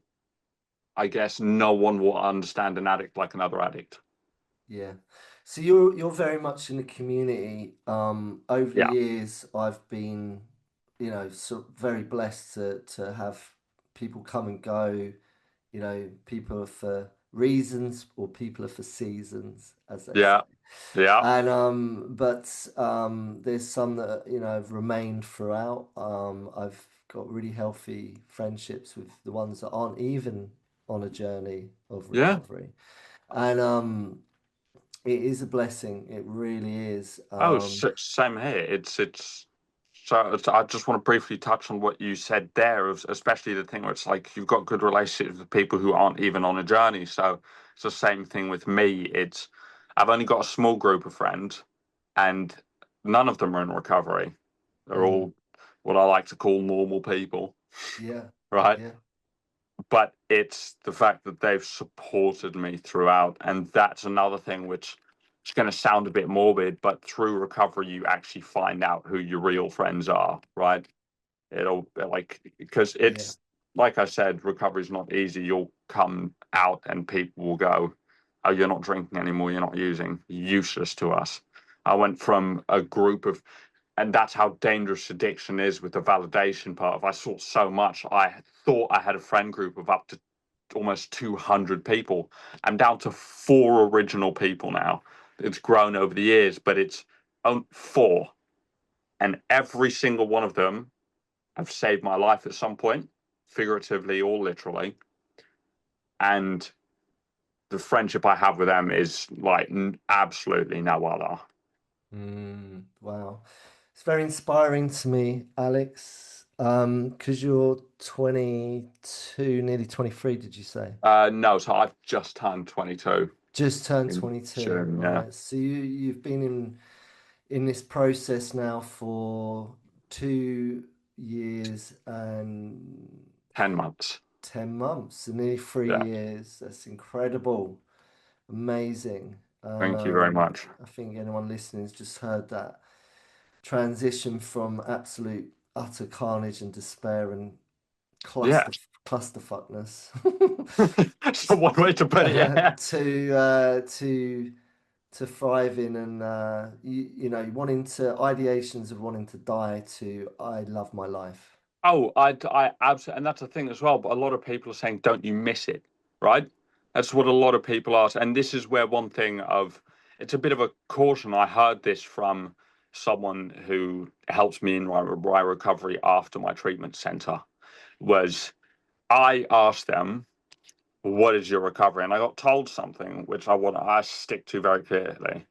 I guess no one will understand an addict like another addict.
yeah. So you're very much in the community. Over the
Yeah,
years, I've been, so very blessed to have people come and go. People are for reasons or people are for seasons, as they say.
yeah, yeah,
But there's some that have remained throughout. I've got really healthy friendships with the ones that aren't even on a journey of
yeah.
recovery, and it is a blessing. It really is.
Oh, same here. It's so I just want to briefly touch on what you said there, of especially the thing where it's like you've got good relationships with people who aren't even on a journey. So it's the same thing with me. It's I've only got a small group of friends, and none of them are in recovery. They're
Mm,
all what I like to call normal people,
yeah,
right?
yeah,
But it's the fact that they've supported me throughout, and that's another thing which is going to sound a bit morbid, but through recovery you actually find out who your real friends are, right? It'll like because
yeah.
it's like I said, recovery is not easy. You'll come out and people will go, "Oh, you're not drinking anymore. You're not using. Useless to us." I went from a group of, and that's how dangerous addiction is with the validation part of I saw so much. I thought I had a friend group of up to almost 200 people. I'm down to four original people now. It's grown over the years, but it's four, and every single one of them have saved my life at some point, figuratively or literally. And the friendship I have with them is like absolutely no other.
Wow. It's very inspiring to me, Alex. Because you're 22, nearly 23, did you say?
No, so I've just turned 22
Just turned
in
22,
June. Yeah,
right? So you've been in this process now for 2 years and
10 months.
10 months, so nearly three
Yeah,
years. That's incredible. Amazing.
thank you very much.
I think anyone listening has just heard that transition from absolute utter carnage and despair and
Yeah,
clusterfuckness
that's the one way to put it. Yeah.
to thriving and wanting to ideations of wanting to die to I love my life.
Oh, I absolutely, and that's the thing as well. But a lot of people are saying, "Don't you miss it?" Right? That's what a lot of people ask, and this is where one thing of it's a bit of a caution. I heard this from someone who helps me in my recovery after my treatment center. Was I asked them, "What is your recovery?" And I got told something which I stick to very clearly.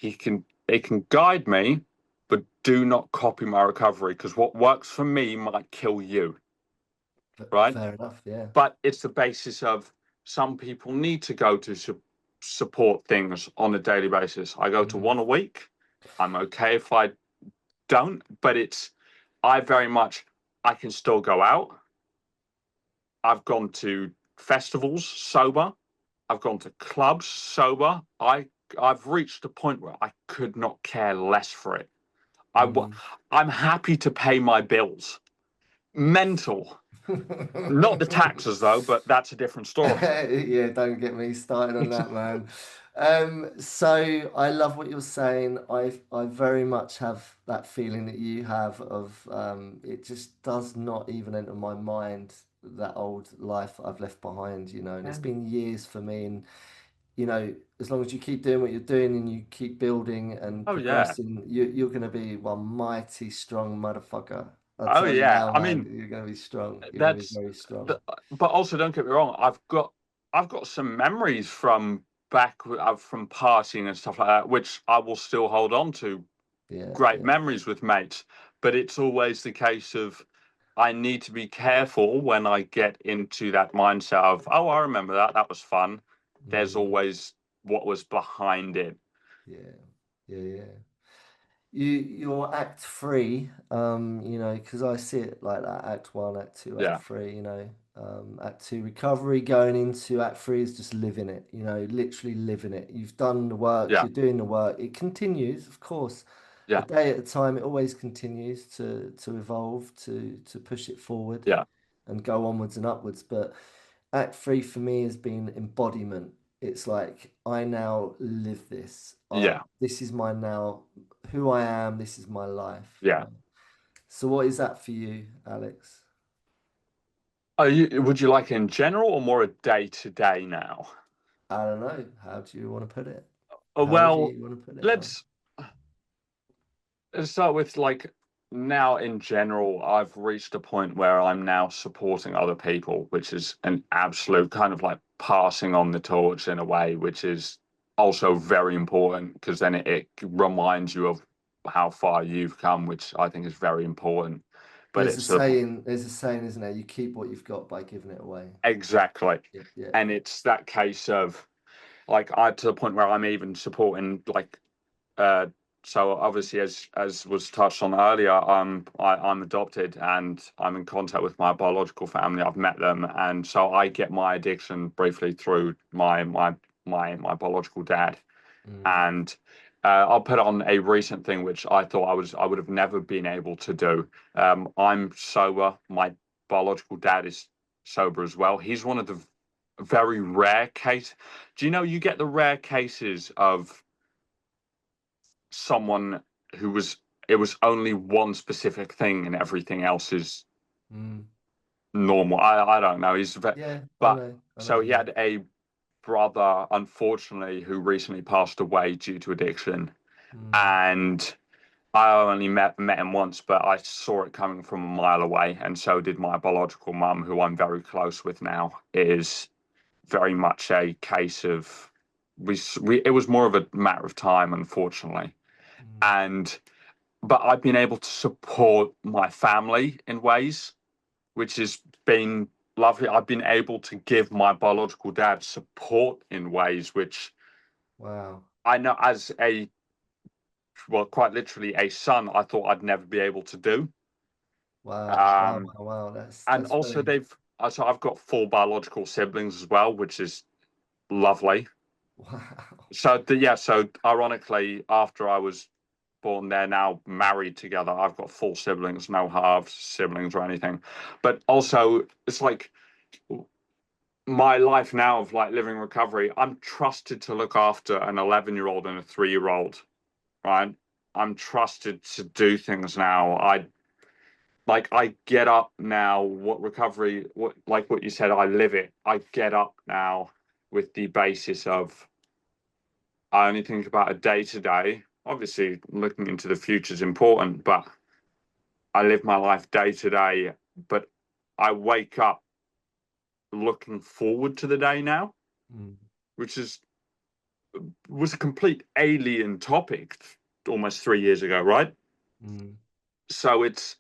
It can guide me, but do not copy my recovery because what works for me might kill you, right?
Fair enough, yeah.
But it's the basis of some people need to go to support things on a daily basis. I go to
Mm,
one a week. I'm okay if I don't, but I very much, I can still go out. I've gone to festivals sober. I've gone to clubs sober. I've reached a point where I could not care less for it. I
mm,
I'm happy to pay my bills. Mental. Not the taxes though, but that's a different story.
Yeah, don't get me started on that, man. So I love what you're saying. I very much have that feeling that you have of it just does not even enter my mind that old life that I've left behind, and it's been years for me. And as long as you keep doing what you're doing and you keep building and
Oh yeah.
progressing, you're gonna be one mighty strong motherfucker. I
Oh
tell you
yeah.
now,
I
man,
mean,
you're gonna be strong. You're gonna be
that's
very strong.
the, but also don't get me wrong, I've got some memories from from partying and stuff like that, which I will still hold on to.
Yeah,
Great
yeah.
memories with mates, but it's always the case of I need to be careful when I get into that mindset of, oh, I remember that. That was fun. There's
Mm,
always what was behind it.
yeah, yeah, yeah. Your act three, because I see it like that, act one, act two, act
Yeah,
three, act two recovery, going into act three is just living it, literally living it. You've done the work,
yeah,
you're doing the work. It continues, of course, a
yeah,
day at a time. It always continues to evolve, to push it forward
yeah,
and go onwards and upwards. But Act three for me has been embodiment. It's like I now live this.
yeah,
This is my now, who I am. This is my life.
yeah.
So what is that for you, Alex?
Would you like it in general or more a day to day now?
I don't know. How do you want to put it? However
Well,
you want to put it, man.
let's let's start with like now in general, I've reached a point where I'm now supporting other people, which is an absolute kind of like passing on the torch in a way, which is also very important because then it reminds you of how far you've come, which I think is very important. But
There's a
it's a
saying. There's a saying, isn't there? You keep what you've got by giving it away.
exactly,
Yeah, yeah,
and
yeah.
it's that case of like I to the point where I'm even supporting like Uh, so obviously, as was touched on earlier, I'm adopted and I'm in contact with my biological family. I've met them, and so I get my addiction briefly through my biological dad.
Mm,
And I'll put on a recent thing which I thought I would have never been able to do. I'm sober. My biological dad is sober as well. He's one of the very rare case. Do you know you get the rare cases of someone who was it was only one specific thing and everything else is
mm.
normal. I don't know.
Yeah, I
But
know. I know
so
what
he
you mean.
had a brother, unfortunately, who recently passed away due to addiction,
Mm,
and I only met him once, but I saw it coming from a mile away, and so did my biological mum, who I'm very close with now. Is very much a case of we it was more of a matter of time, unfortunately,
mm.
and but I've been able to support my family in ways which has been lovely. I've been able to give my biological dad support in ways which
Wow.
I know as a well, quite literally a son, I thought I'd never be able to do.
Wow. Wow.
Um,
Wow. Wow. That's
and
that's
also
very
so I've got four biological siblings as well, which is lovely.
wow.
So ironically, after I was born, they're now married together. I've got full siblings, no half siblings or anything. But also, it's like my life now of like living recovery. I'm trusted to look after an 11-year-old and a 3-year-old, right? I'm trusted to do things now. I get up now. What recovery? What like what you said? I live it. I get up now with the basis of I only think about a day to day. Obviously, looking into the future is important, but I live my life day to day. But I wake up looking forward to the day now,
Mm,
which was a complete alien topic almost 3 years ago, right?
mm,
So it's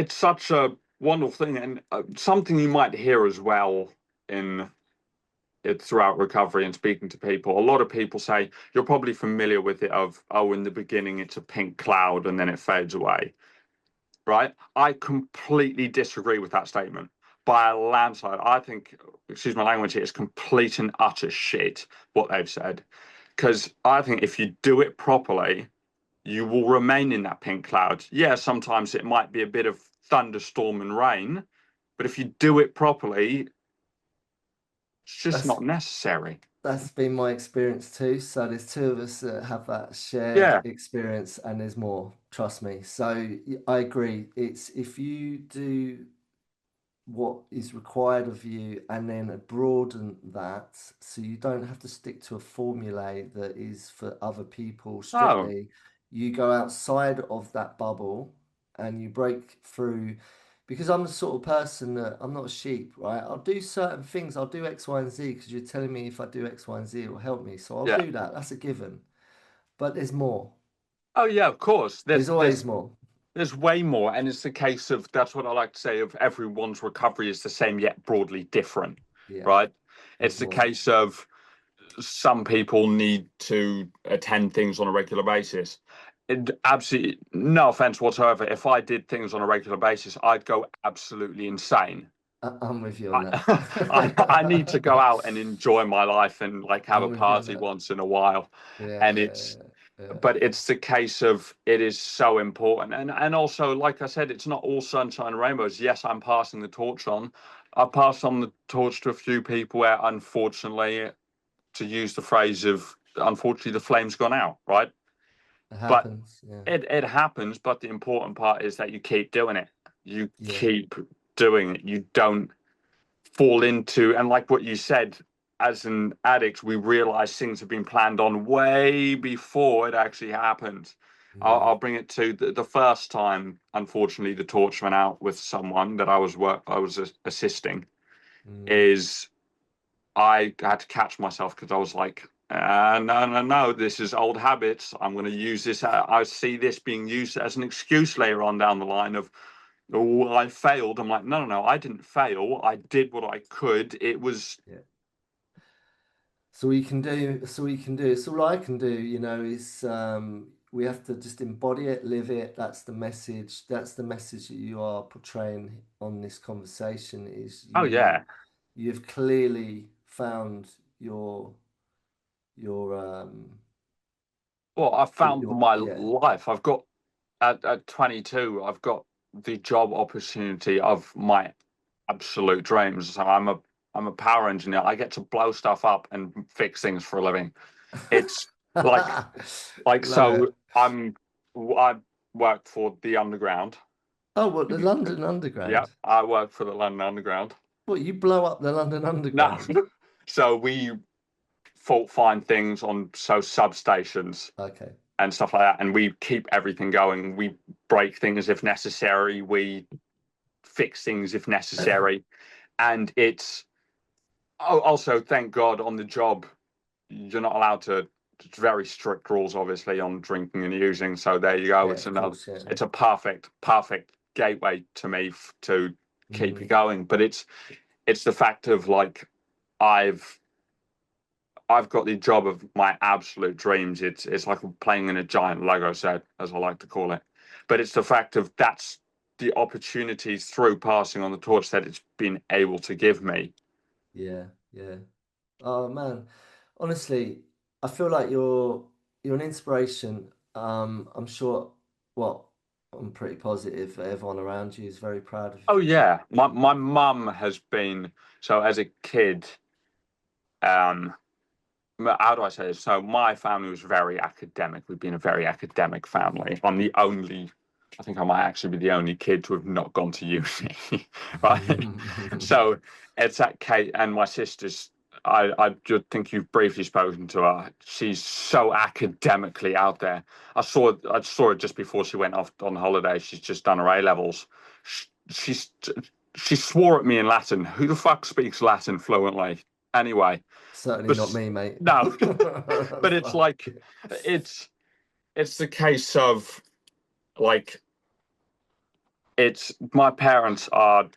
such a wonderful thing, and something you might hear as well in it throughout recovery and speaking to people. A lot of people say you're probably familiar with it of oh, in the beginning it's a pink cloud and then it fades away, right? I completely disagree with that statement by a landslide. I think, excuse my language here, it's complete and utter shit what they've said. Because I think if you do it properly, you will remain in that pink cloud. Yeah, sometimes it might be a bit of thunderstorm and rain, but if you do it properly, it's just
That's
not necessary.
that's been my experience too. So there's two of us that have that shared
Yeah.
experience, and there's more. Trust me. So I agree. It's if you do what is required of you and then broaden that so you don't have to stick to a formulae that is for other people
Oh,
strictly. You go outside of that bubble and you break through because I'm the sort of person that I'm not a sheep, right? I'll do certain things, I'll do X, Y, and Z because you're telling me if I do X, Y, and Z, it will help me. So I'll
yeah.
do that. That's a given. But there's more.
Oh, yeah, of course.
There's
There's
always
there's
more.
there's way more, and it's the case of that's what I like to say of everyone's recovery is the same yet broadly different,
Yeah,
right?
there's
It's the
more.
case of some people need to attend things on a regular basis. Absolutely no offense whatsoever. If I did things on a regular basis, I'd go absolutely insane.
I'm with you on
I, I need to
that.
go out and enjoy my life and like have a
I'm with you on
party
that.
once in a while.
Yeah,
And
yeah,
it's
yeah, yeah.
but it's the case of it is so important. And also, like I said, it's not all sunshine and rainbows. Yes, I'm passing the torch on. I passed on the torch to a few people where unfortunately, to use the phrase of unfortunately the flame's gone out, right?
It
But
happens. Yeah,
it happens, but the important part is that you keep doing it. You
yeah,
keep doing it. You don't fall into, and like what you said, as an addict, we realize things have been planned on way before it actually happens. I'll,
mm,
I'll bring it to the first time, unfortunately, the torch went out with someone that I was assisting.
mm,
Is I had to catch myself because I was like, no, no, no, this is old habits. I'm going to use this. I see this being used as an excuse later on down the line of, oh, I failed. I'm like, no, no, no, I didn't fail. I did what I could. It was,
yeah. So we can do. So we can do. So all I can do, is we have to just embody it, live it. That's the message. That's the message that you are portraying on this conversation. Is
oh, yeah.
you've clearly found your
Well, I found
your
my
yeah.
life. I've got, at 22, I've got the job opportunity of my absolute dreams. So I'm a power engineer. I get to blow stuff up and fix things for a living. It's like
Love
so
it.
I work for the underground.
Oh, what the London
Yeah,
Underground?
I work for the London Underground.
What, you blow up the London
No,
Underground?
so we fault find things on substations
Okay.
and stuff like that, and we keep everything going. We break things if necessary. We fix things if necessary, and it's also thank God on the job you're not allowed to. It's very strict rules, obviously, on drinking and using. So there you go.
Yeah,
It's
of
another.
course, yeah.
It's a perfect gateway to me to keep you
Mm,
going. But it's the fact of like I've I've got the job of my absolute dreams. It's like playing in a giant Lego set, as I like to call it. But it's the fact of that's the opportunities through passing on the torch that it's been able to give me.
yeah, yeah. Oh man, honestly, I feel like you're an inspiration. I'm sure. Well, I'm pretty positive that everyone around you is very proud of
Oh yeah, my mum has been so as a kid. Um, how do I say this? So my family was very academic. We've been a very academic family. I think I might actually be the only kid to have not gone to uni, right?
you.
So it's that Kate and my sisters. I just think you've briefly spoken to her. She's so academically out there. I saw it just before she went off on holiday. She's just done her A levels. She's she swore at me in Latin. Who the fuck speaks Latin fluently? Anyway,
Certainly not
but
me, mate.
no, but it's
Fuck.
like it's it's the case of like it's my parents are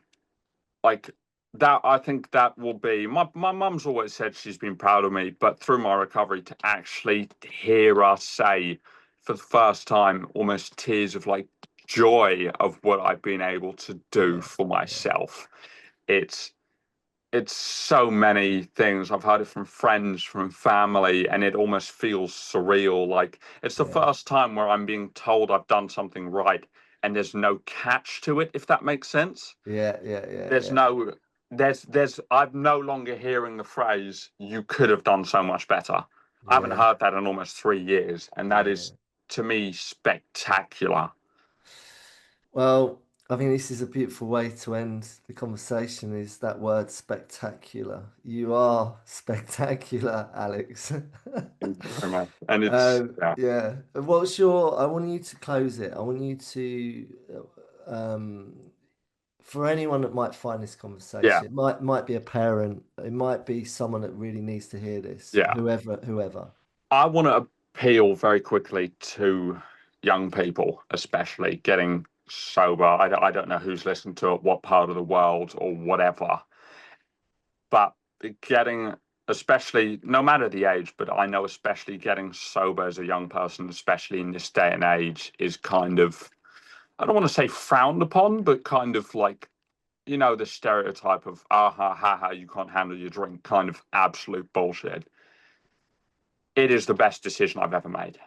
like that. I think that will be my mum's always said she's been proud of me, but through my recovery to actually hear us say for the first time almost tears of like joy of what I've been able to do
Yeah,
for
yeah,
myself. It's it's so many things. I've heard it from friends, from family, and it almost feels surreal. Like it's the
Yeah,
first time where I'm being told I've done something right, and there's no catch to it, if that makes sense.
yeah, yeah, yeah,
There's
yeah,
no, I'm no longer hearing the phrase, you could have done so much better. I haven't
yeah,
heard that in almost 3 years, and that
yeah.
is, to me, spectacular.
Well, I think this is a beautiful way to end the conversation, is that word spectacular. You are spectacular, Alex.
Thank you very much. And it's, yeah,
Yeah. I want you to close it. I want you to, um, for anyone that might find this
yeah,
conversation, it might be a parent, it might be someone that really needs to hear this,
yeah.
whoever.
I want to appeal very quickly to young people, especially getting sober. I don't know who's listened to it, what part of the world or whatever, but getting, especially no matter the age, but I know especially getting sober as a young person, especially in this day and age, is kind of, I don't want to say frowned upon, but kind of like, the stereotype of, ha ha, you can't handle your drink, kind of absolute bullshit. It is the best decision I've ever made.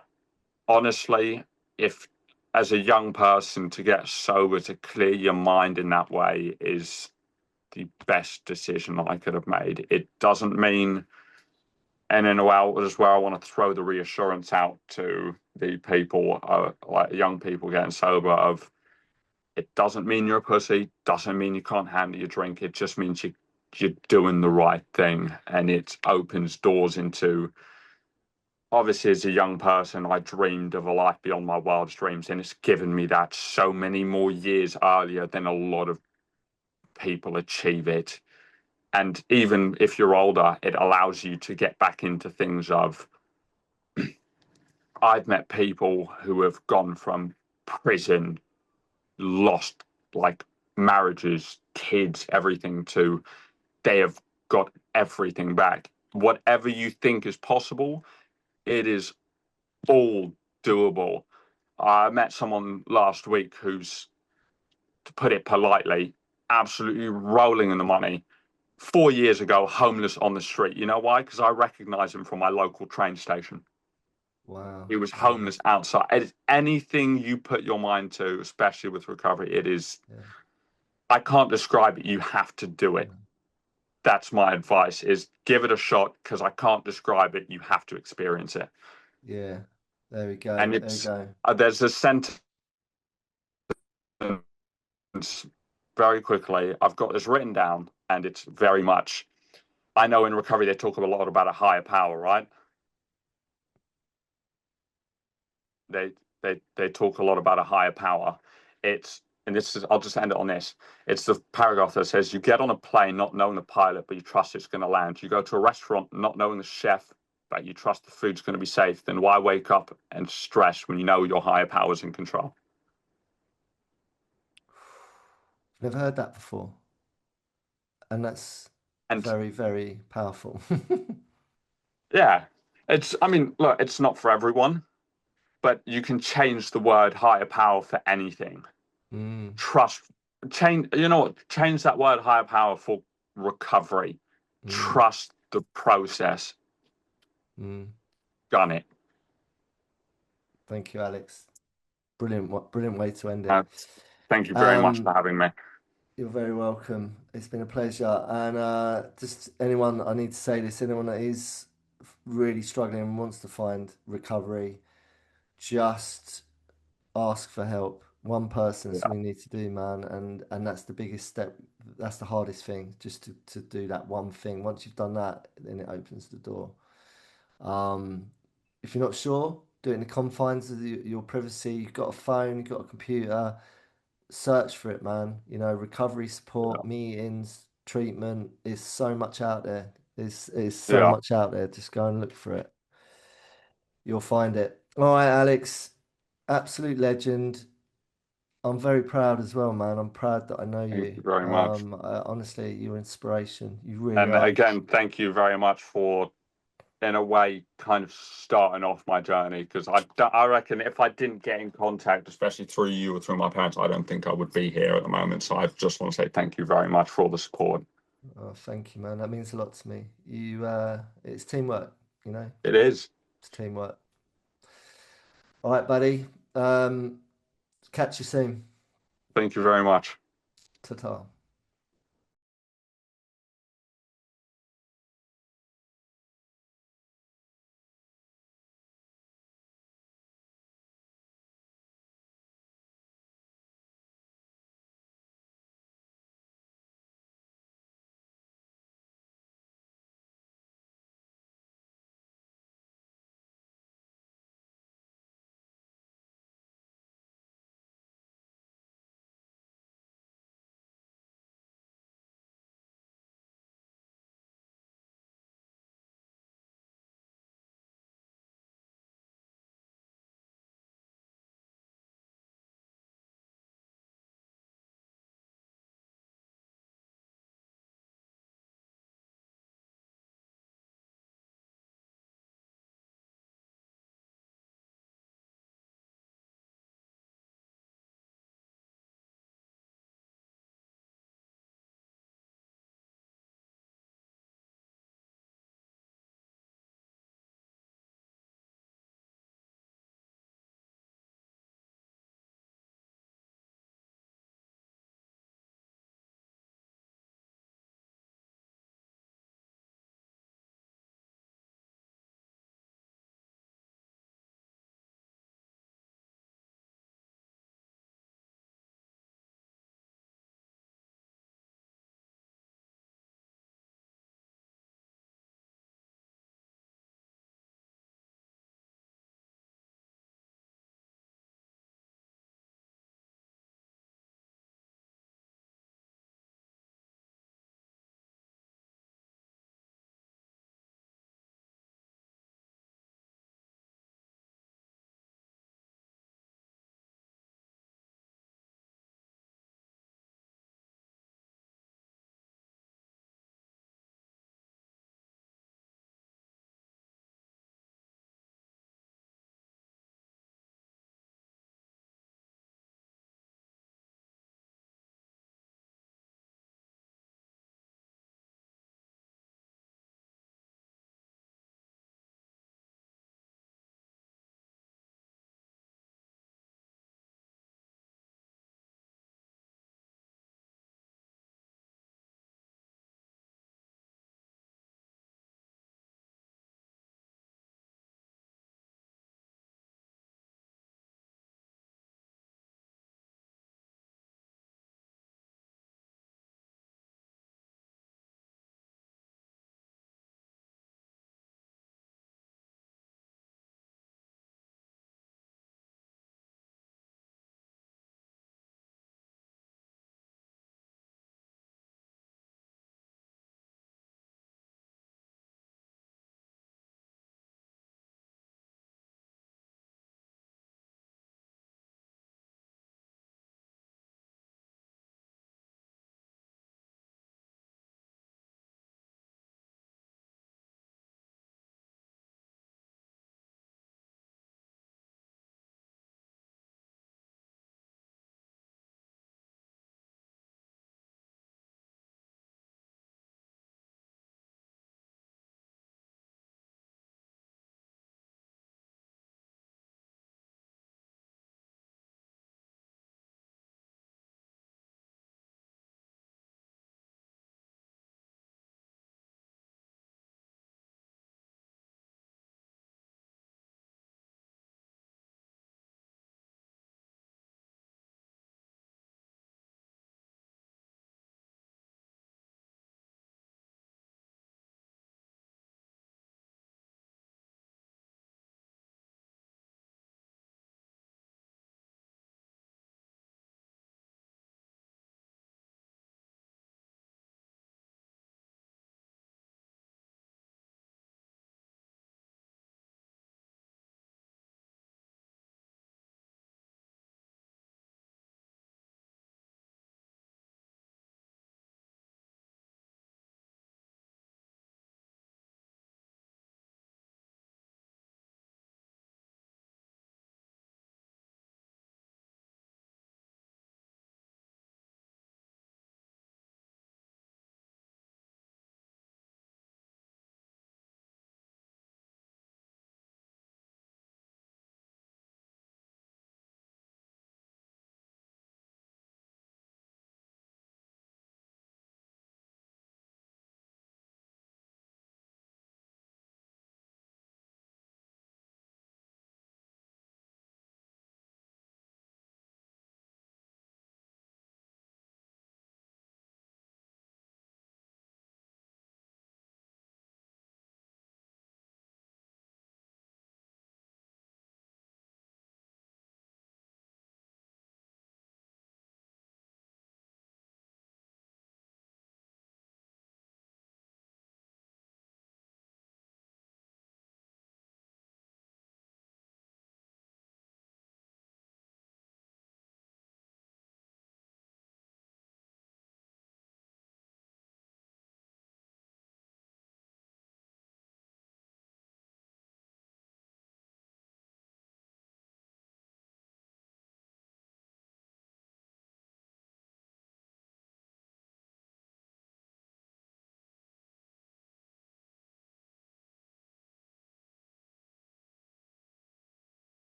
Honestly, if as a young person to get sober, to clear your mind in that way is the best decision I could have made. It doesn't mean, and in a way as well, I want to throw the reassurance out to the people, like young people getting sober, of it doesn't mean you're a pussy, doesn't mean you can't handle your drink. It just means you're doing the right thing, and it opens doors into, obviously, as a young person, I dreamed of a life beyond my wildest dreams, and it's given me that so many more years earlier than a lot of people achieve it. And even if you're older, it allows you to get back into things of, I've met people who have gone from prison, lost like marriages, kids, everything, to they have got everything back. Whatever you think is possible, it is all doable. I met someone last week who's, to put it politely, absolutely rolling in the money. 4 years ago, homeless on the street. You know why? Because I recognize him from my local train station.
Wow.
He was
Wow.
homeless outside. It's anything you put your mind to, especially with recovery, it is,
Yeah.
I can't describe it. You have to do it. That's my advice, is give it a shot, because I can't describe it. You have to experience it.
Yeah. There we go.
And
There we
it's,
go.
there's a sentence very quickly. I've got this written down, and it's very much, I know in recovery they talk a lot about a higher power, right? They they talk a lot about a higher power. It's, and this is, I'll just end it on this. It's the paragraph that says, you get on a plane not knowing the pilot, but you trust it's going to land. You go to a restaurant not knowing the chef, but you trust the food's going to be safe. Then why wake up and stress when you know your higher power is in control?
Never heard that before. And that's
And
very, very powerful.
yeah, it's, I mean, look, it's not for everyone, but you can change the word higher power for anything.
Mm,
Trust, change, change that word higher power for recovery.
mm,
Trust the process.
mm.
Gun it.
Thank you, Alex. Brilliant way to end
Uh,
it.
Thank you very much for
Um,
having me.
you're very welcome. It's been a pleasure. And just anyone, I need to say this, anyone that is really struggling and wants to find recovery, just ask for help. One person, that's
Yeah,
all you need to do, man. And that's the biggest step. That's the hardest thing, just to do that one thing. Once you've done that, then it opens the door. Um, if you're not sure, do it in the confines of your privacy. You've got a phone, you've got a computer, search for it, man. Recovery support, meetings, treatment. Is so much out there. There's so
yeah.
much out there. Just go and look for it. You'll find it. All right, Alex. Absolute legend. I'm very proud as well, man. I'm proud that I know
Thank
you.
you very much.
Honestly, you're inspiration. You really
And
are.
again, thank you very much for, in a way, kind of starting off my journey. Because I reckon if I didn't get in contact, especially through you or through my parents, I don't think I would be here at the moment. So I just want to say thank you very much for all the support.
Oh, thank you, man. That means a lot to me. It's teamwork, you know.
It is.
It's teamwork. All right, buddy. Um, Catch you soon.
Thank you very much.
Ta-ta.